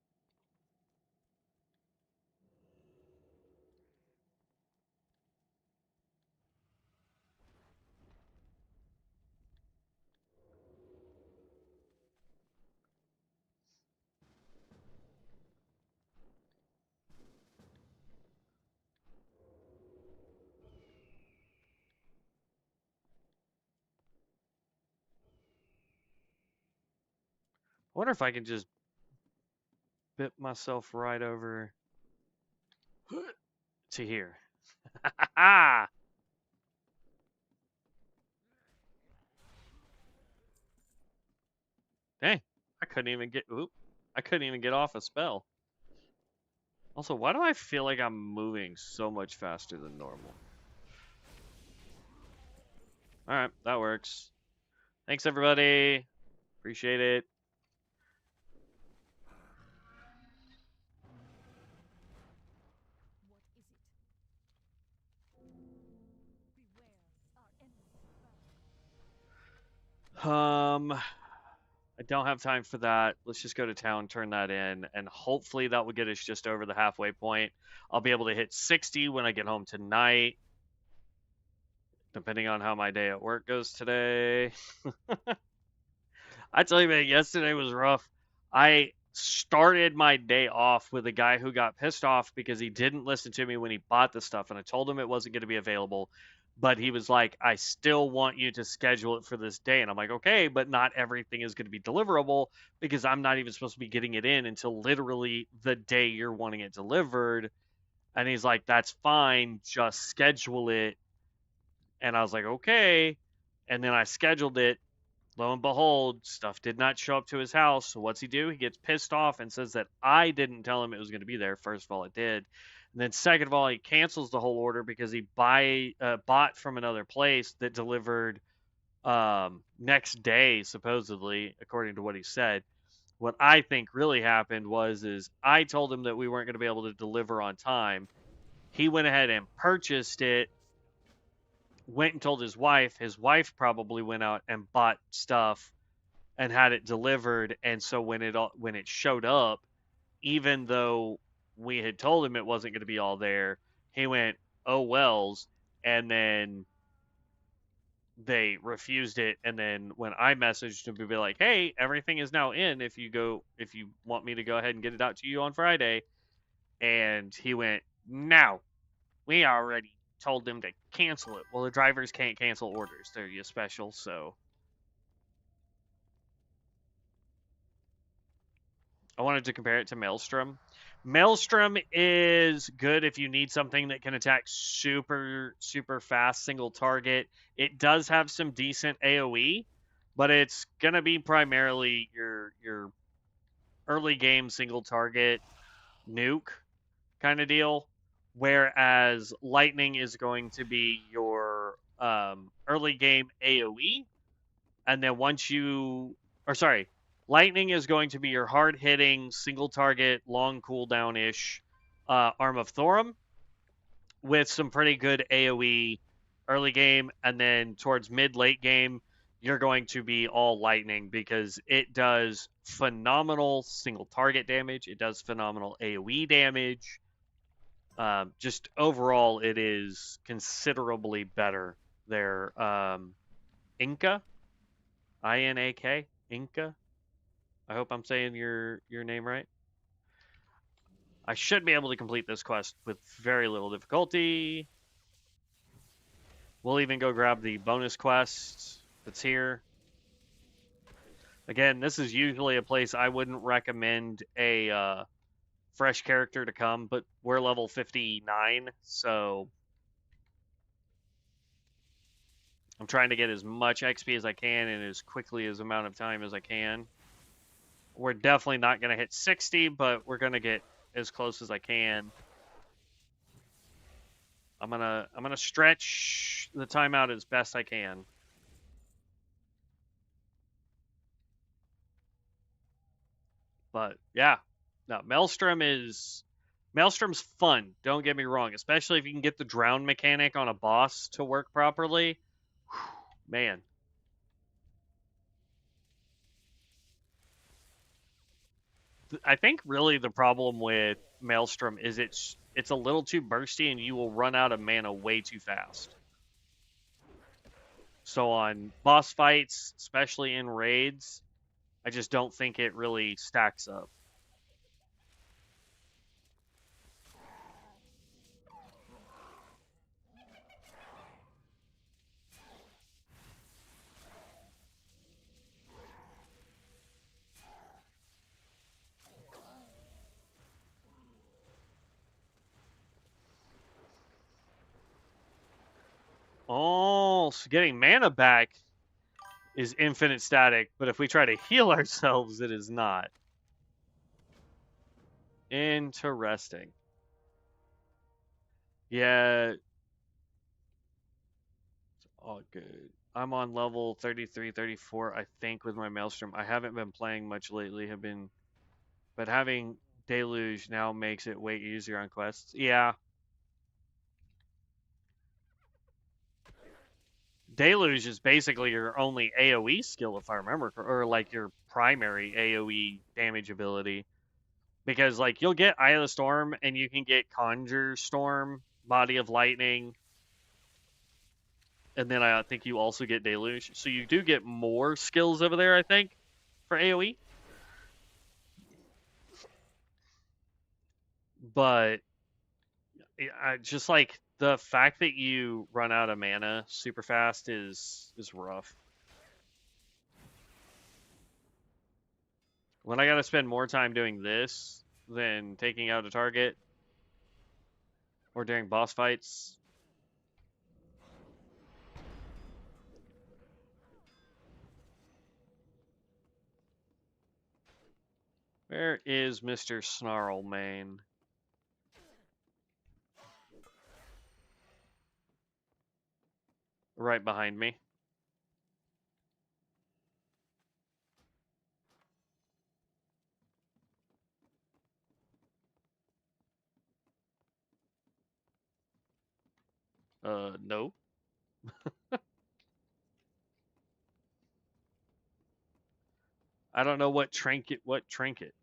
I wonder if I can just bit myself right over to here. Ah! Dang, I couldn't even get. Oop! I couldn't even get off a spell. Also, why do I feel like I'm moving so much faster than normal? All right, that works. Thanks, everybody. Appreciate it. What is it? Beware our enemies. I don't have time for that. Let's just go to town, turn that in, and hopefully that will get us just over the halfway point. I'll be able to hit 60 when I get home tonight, depending on how my day at work goes today. I tell you, man, yesterday was rough. I started my day off with a guy who got pissed off because he didn't listen to me when he bought the stuff, and I told him it wasn't going to be available. But he was like, I still want you to schedule it for this day. And I'm like, okay, but not everything is going to be deliverable because I'm not even supposed to be getting it in until literally the day you're wanting it delivered. And he's like, that's fine, just schedule it. And I was like, okay. And then I scheduled it. Lo and behold, stuff did not show up to his house. So what's he do? He gets pissed off and says that I didn't tell him it was going to be there. First of all, it did. And then second of all, he cancels the whole order because he bought from another place that delivered next day, supposedly, according to what he said. What I think really happened is I told him that we weren't going to be able to deliver on time. He went ahead and purchased it, went and told his wife. His wife probably went out and bought stuff and had it delivered. And so when it showed up, even though we had told him it wasn't going to be all there, he went, "Oh wells," and then they refused it. And then when I messaged him to be like, "Hey, everything is now in. If you want me to go ahead and get it out to you on Friday," and he went, "No, we already told them to cancel it." Well, the drivers can't cancel orders; they're just special, so. I wanted to compare it to Maelstrom. Maelstrom is good if you need something that can attack super, super fast single target. It does have some decent AoE, but it's going to be primarily your early game single target nuke kind of deal. Whereas Lightning is going to be your early game AoE. And then Lightning is going to be your hard hitting, single target, long cooldown ish Arm of Thorum with some pretty good AoE early game. And then towards mid late game, you're going to be all Lightning because it does phenomenal single target damage, it does phenomenal AoE damage. Just overall, it is considerably better there. Inca, Inak, Inca. I hope I'm saying your name right. I should be able to complete this quest with very little difficulty. We'll even go grab the bonus quest that's here. Again, this is usually a place I wouldn't recommend a fresh character to come, but we're level 59, so I'm trying to get as much XP as I can in as quickly as amount of time as I can. We're definitely not going to hit 60, but we're going to get as close as I can. I'm gonna stretch the timeout as best I can. But yeah, no, Maelstrom's fun. Don't get me wrong, especially if you can get the drown mechanic on a boss to work properly. Whew, man. I think really the problem with Maelstrom is it's a little too bursty and you will run out of mana way too fast. So on boss fights, especially in raids, I just don't think it really stacks up. Oh, so getting mana back is infinite static, but if we try to heal ourselves, it is not. Interesting. Yeah, it's all good. I'm on level 33, 34, I think, with my Maelstrom. I haven't been playing much lately, but having Deluge now makes it way easier on quests. Yeah. Deluge is basically your only AoE skill, if I remember, or like your primary AoE damage ability. Because like you'll get Eye of the Storm and you can get Conjure Storm, Body of Lightning, and then I think you also get Deluge. So you do get more skills over there, I think, for AoE. But just like the fact that you run out of mana super fast is rough. When I got to spend more time doing this than taking out a target or during boss fights. Where is Mr. Snarlmane? Right behind me. No. I don't know what trinket. What trinket?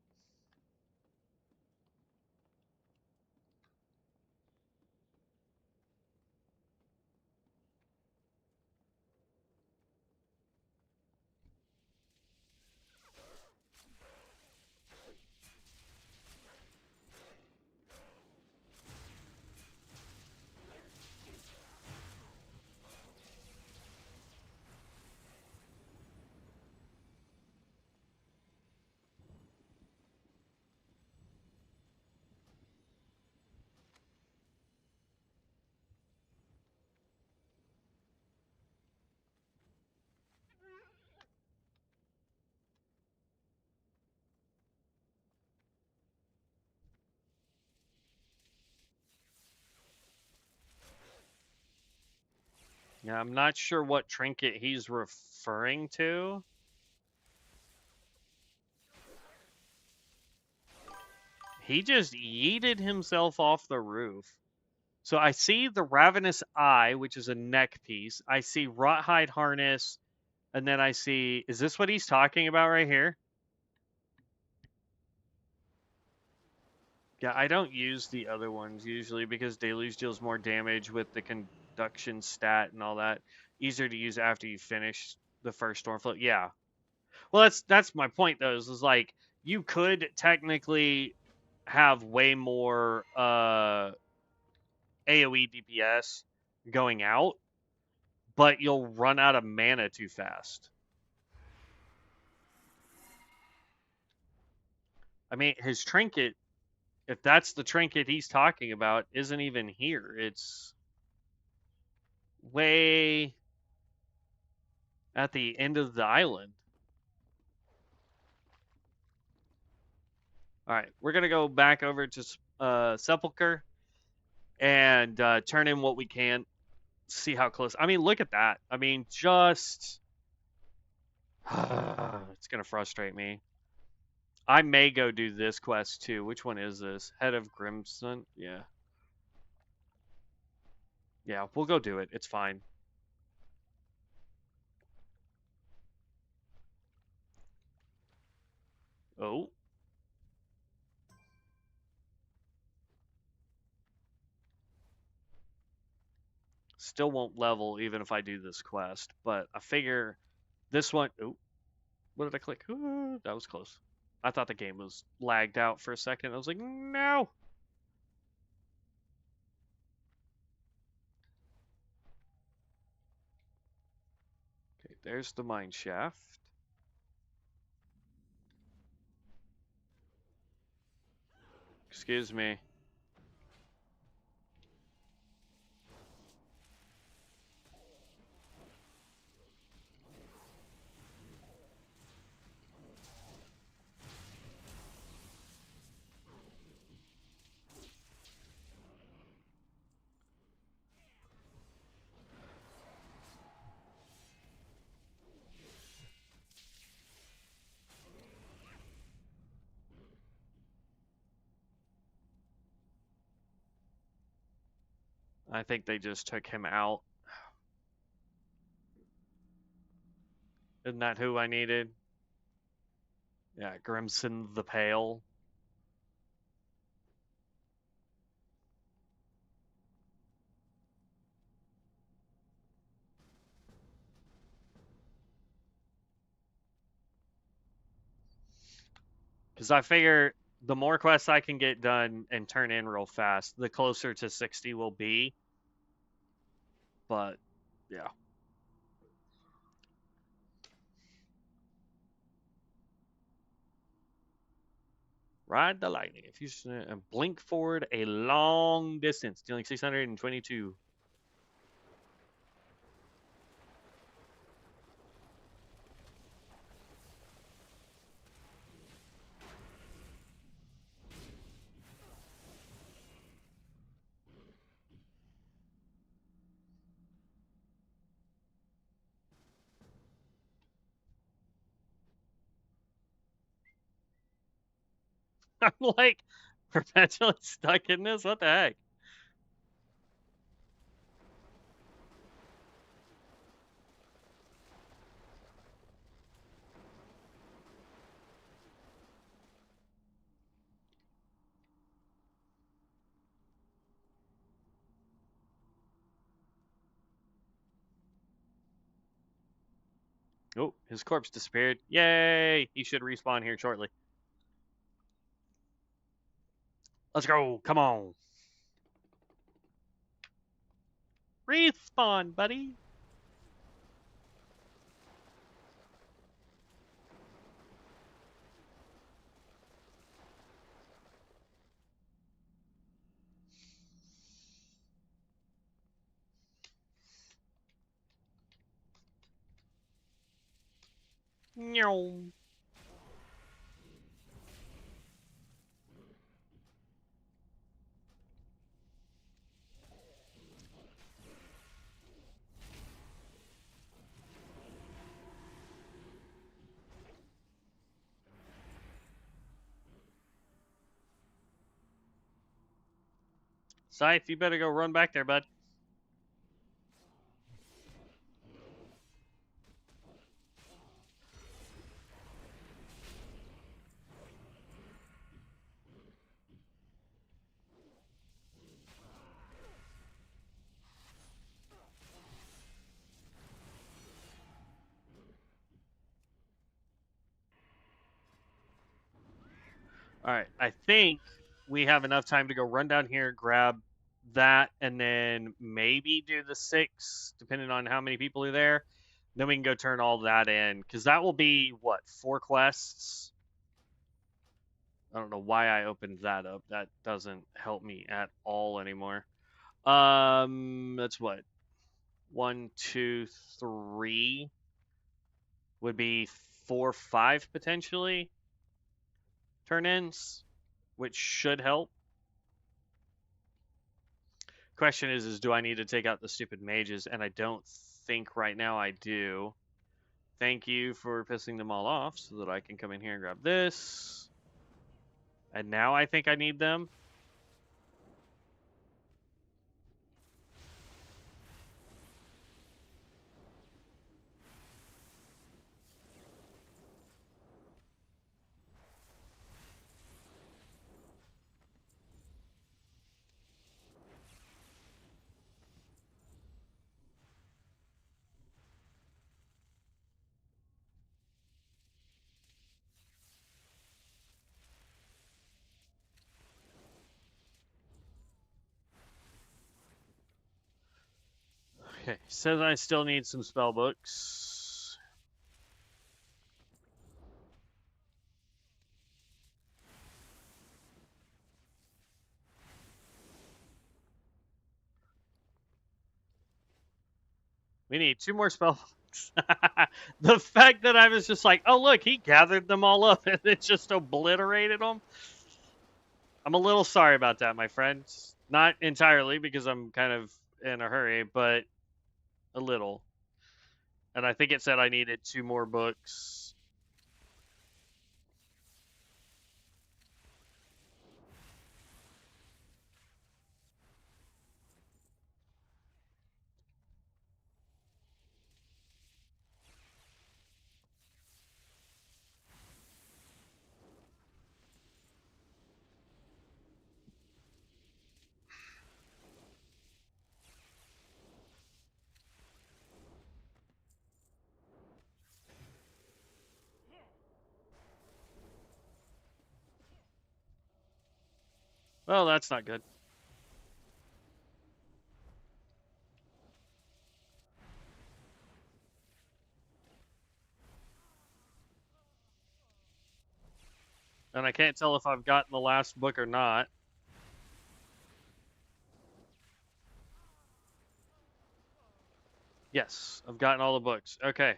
Yeah, I'm not sure what trinket he's referring to. He just yeeted himself off the roof. So I see the Ravenous Eye, which is a neck piece. I see Rothhide Harness, and then I see. Is this what he's talking about right here? Yeah, I don't use the other ones usually because Deluge deals more damage with the conduction stat and all that. Easier to use after you finish the first Stormflow. Yeah. Well, that's my point though. Is like you could technically have way more AOE DPS going out, but you'll run out of mana too fast. I mean, his trinket, if that's the trinket he's talking about, isn't even here. It's way at the end of the island. All right, we're gonna go back over to Sepulcher and turn in what we can. See how close. I mean, look at that. I mean, just it's gonna frustrate me. I may go do this quest too. Which one is this? Head of Grimson? Yeah. Yeah, we'll go do it. It's fine. Oh. Still won't level even if I do this quest, but I figure this one. Oh, what did I click? Ooh, that was close. I thought the game was lagged out for a second. I was like, no. Okay, there's the mine shaft. Excuse me. I think they just took him out. Isn't that who I needed? Yeah, Grimson the Pale. Because I figure the more quests I can get done and turn in real fast, the closer to 60 will be. But, yeah. Ride the lightning. If you blink forward a long distance, dealing 622. I'm like perpetually stuck in this. What the heck? Oh, his corpse disappeared. Yay! He should respawn here shortly. Let's go. Come on. Respawn, buddy. No. Scythe, you better go run back there, bud. All right, I think we have enough time to go run down here, grab that, and then maybe do the 6, depending on how many people are there. Then we can go turn all that in, because that will be, what, 4 quests? I don't know why I opened that up. That doesn't help me at all anymore. That's what? 1, 2, 3 would be 4, 5 potentially turn-ins, which should help. Question is do I need to take out the stupid mages? And I don't think right now I do. Thank you for pissing them all off so that I can come in here and grab this. And now I think I need them. Okay, says I still need some spell books. We need 2 more spell books. The fact that I was just like, oh, look, he gathered them all up and it just obliterated them. I'm a little sorry about that, my friend. Not entirely because I'm kind of in a hurry, but a little. And I think it said I needed 2 more books. Well, that's not good. And I can't tell if I've gotten the last book or not. Yes, I've gotten all the books. Okay.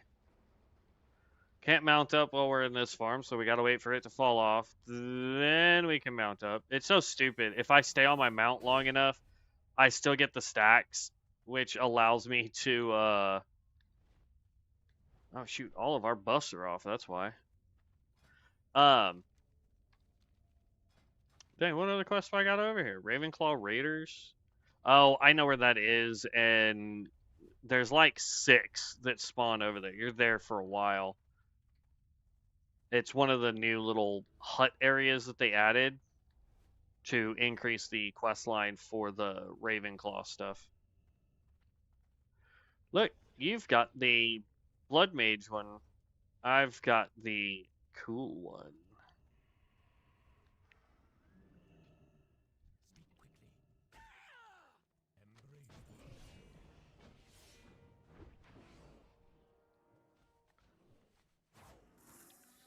Can't mount up while we're in this farm, so we gotta wait for it to fall off. Then we can mount up. It's so stupid. If I stay on my mount long enough, I still get the stacks, which allows me to, oh shoot, all of our buffs are off, that's why. Um, Dang, what other quest have I got over here? Ravenclaw Raiders? Oh, I know where that is, and there's like 6 that spawn over there. You're there for a while. It's one of the new little hut areas that they added to increase the quest line for the Ravenclaw stuff. Look, you've got the Blood Mage one. I've got the cool one.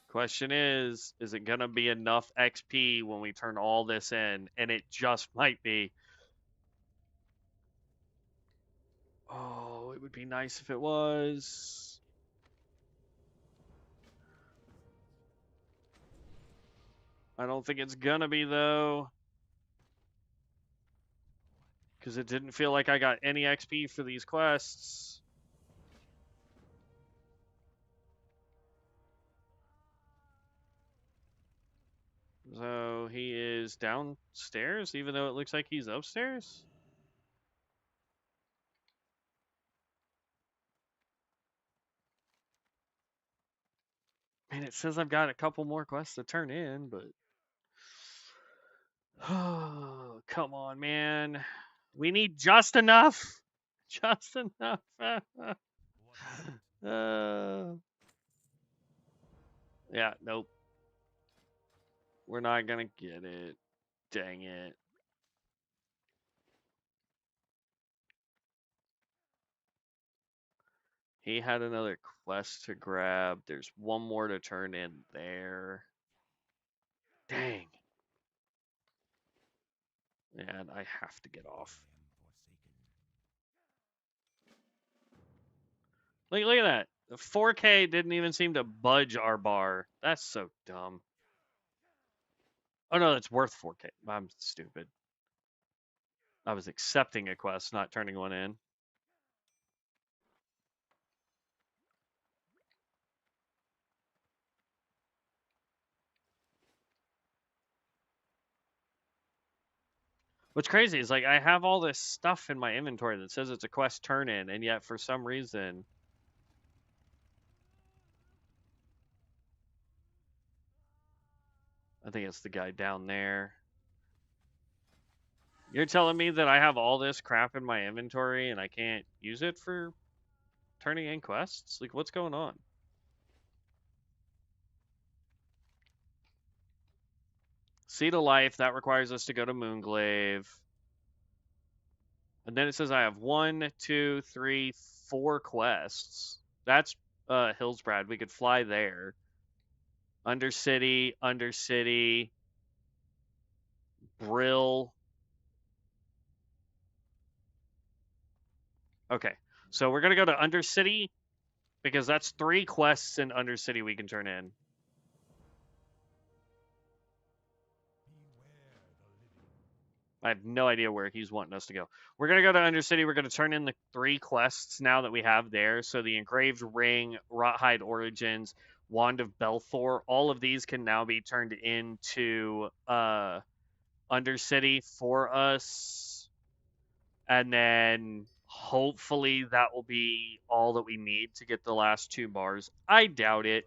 Question is it going to be enough XP when we turn all this in? And it just might be. Oh, it would be nice if it was. I don't think it's going to be, though. Because it didn't feel like I got any XP for these quests. So he is downstairs, even though it looks like he's upstairs? I mean, it says I've got a couple more quests to turn in, but... Oh, come on, man. We need just enough. Just enough. Yeah, nope. We're not gonna get it. Dang it. He had another quest to grab. There's one more to turn in there. Dang. And I have to get off. Look at that. The 4K didn't even seem to budge our bar. That's so dumb. Oh no, it's worth 4K. I'm stupid. I was accepting a quest, not turning one in. What's crazy is like I have all this stuff in my inventory that says it's a quest turn in, and yet for some reason I think it's the guy down there. You're telling me that I have all this crap in my inventory and I can't use it for turning in quests? Like, what's going on? Seed of Life, that requires us to go to Moonglaive. And then it says I have 1, 2, 3, 4 quests. That's Hillsbrad. We could fly there. Undercity, Undercity, Brill. Okay, so we're gonna go to Undercity because that's 3 quests in Undercity we can turn in. I have no idea where he's wanting us to go. We're going to go to Undercity. We're going to turn in the 3 quests now that we have there. So the Engraved Ring, Rothhide Origins, Wand of Belthor, all of these can now be turned into Undercity for us. And then hopefully that will be all that we need to get the last 2 bars. I doubt it.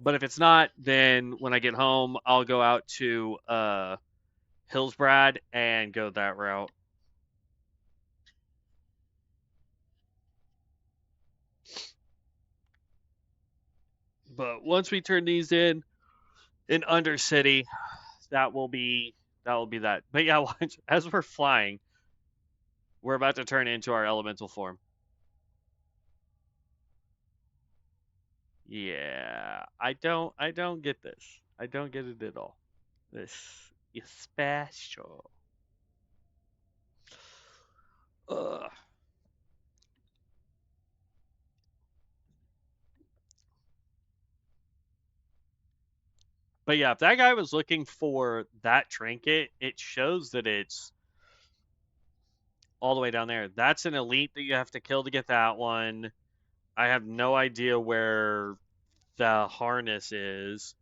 But if it's not, then when I get home, I'll go out to Hillsbrad and go that route. But once we turn these in Undercity, that will be that. But yeah, watch as we're flying, we're about to turn into our elemental form. Yeah, I don't get this. I don't get it at all. This is special. Ugh. But yeah, if that guy was looking for that trinket, it shows that it's all the way down there. That's an elite that you have to kill to get that one. I have no idea where the harness is.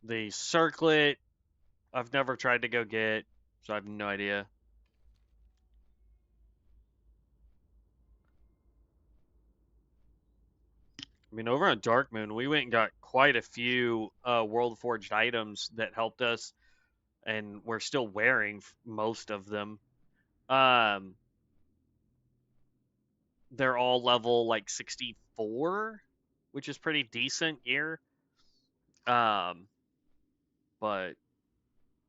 The circlet, I've never tried to go get, so I have no idea. I mean, over on Dark Moon, we went and got quite a few World Forged items that helped us, and we're still wearing most of them. Um, they're all level like 64, which is pretty decent gear. Um, but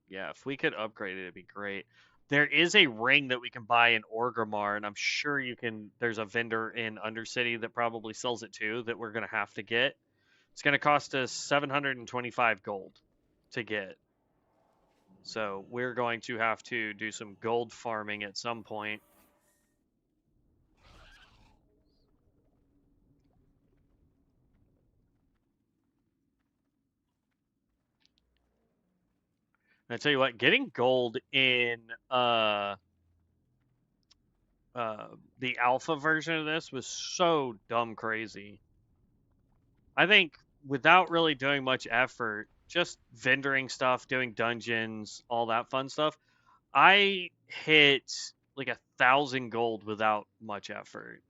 yeah, if we could upgrade it, it'd be great. There is a ring that we can buy in Orgrimmar, and I'm sure you can. There's a vendor in Undercity that probably sells it too that we're gonna have to get. It's gonna cost us 725 gold to get. So we're going to have to do some gold farming at some point. And I tell you what, getting gold in the alpha version of this was so dumb crazy. I think without really doing much effort, just vendoring stuff, doing dungeons, all that fun stuff, I hit like 1,000 gold without much effort.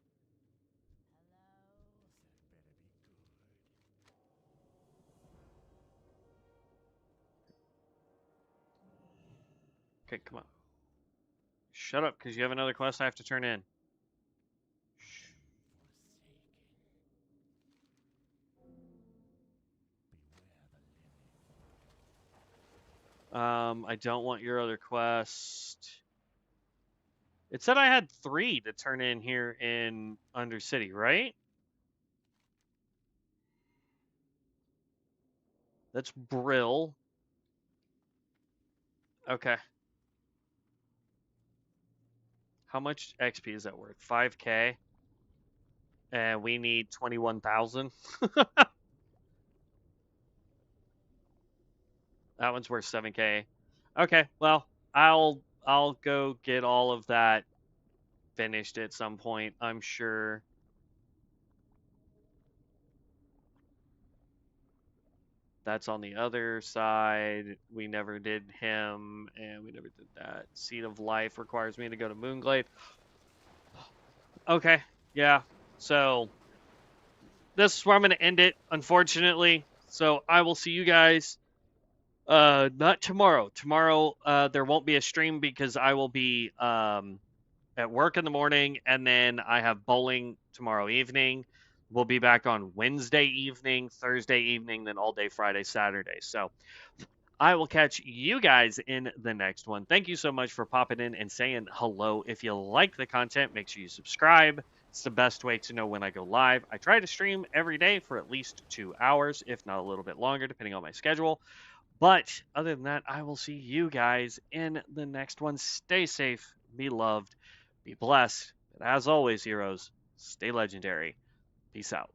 Okay, come on. Shut up, because you have another quest I have to turn in. I don't want your other quest. It said I had 3 to turn in here in Undercity, right? That's Brill. Okay. How much XP is that worth? 5k? And we need 21,000. That one's worth 7k. Okay, well, I'll go get all of that finished at some point, I'm sure. That's on the other side. We never did him, and we never did that. Seed of Life requires me to go to Moonglade. Okay, yeah. So this is where I'm going to end it, unfortunately. So I will see you guys not tomorrow. Tomorrow there won't be a stream because I will be at work in the morning, and then I have bowling tomorrow evening. We'll be back on Wednesday evening, Thursday evening, then all day Friday, Saturday. So I will catch you guys in the next one. Thank you so much for popping in and saying hello. If you like the content, make sure you subscribe. It's the best way to know when I go live. I try to stream every day for at least 2 hours, if not a little bit longer, depending on my schedule. But other than that, I will see you guys in the next one. Stay safe, be loved, be blessed. And as always, heroes, stay legendary. Peace out.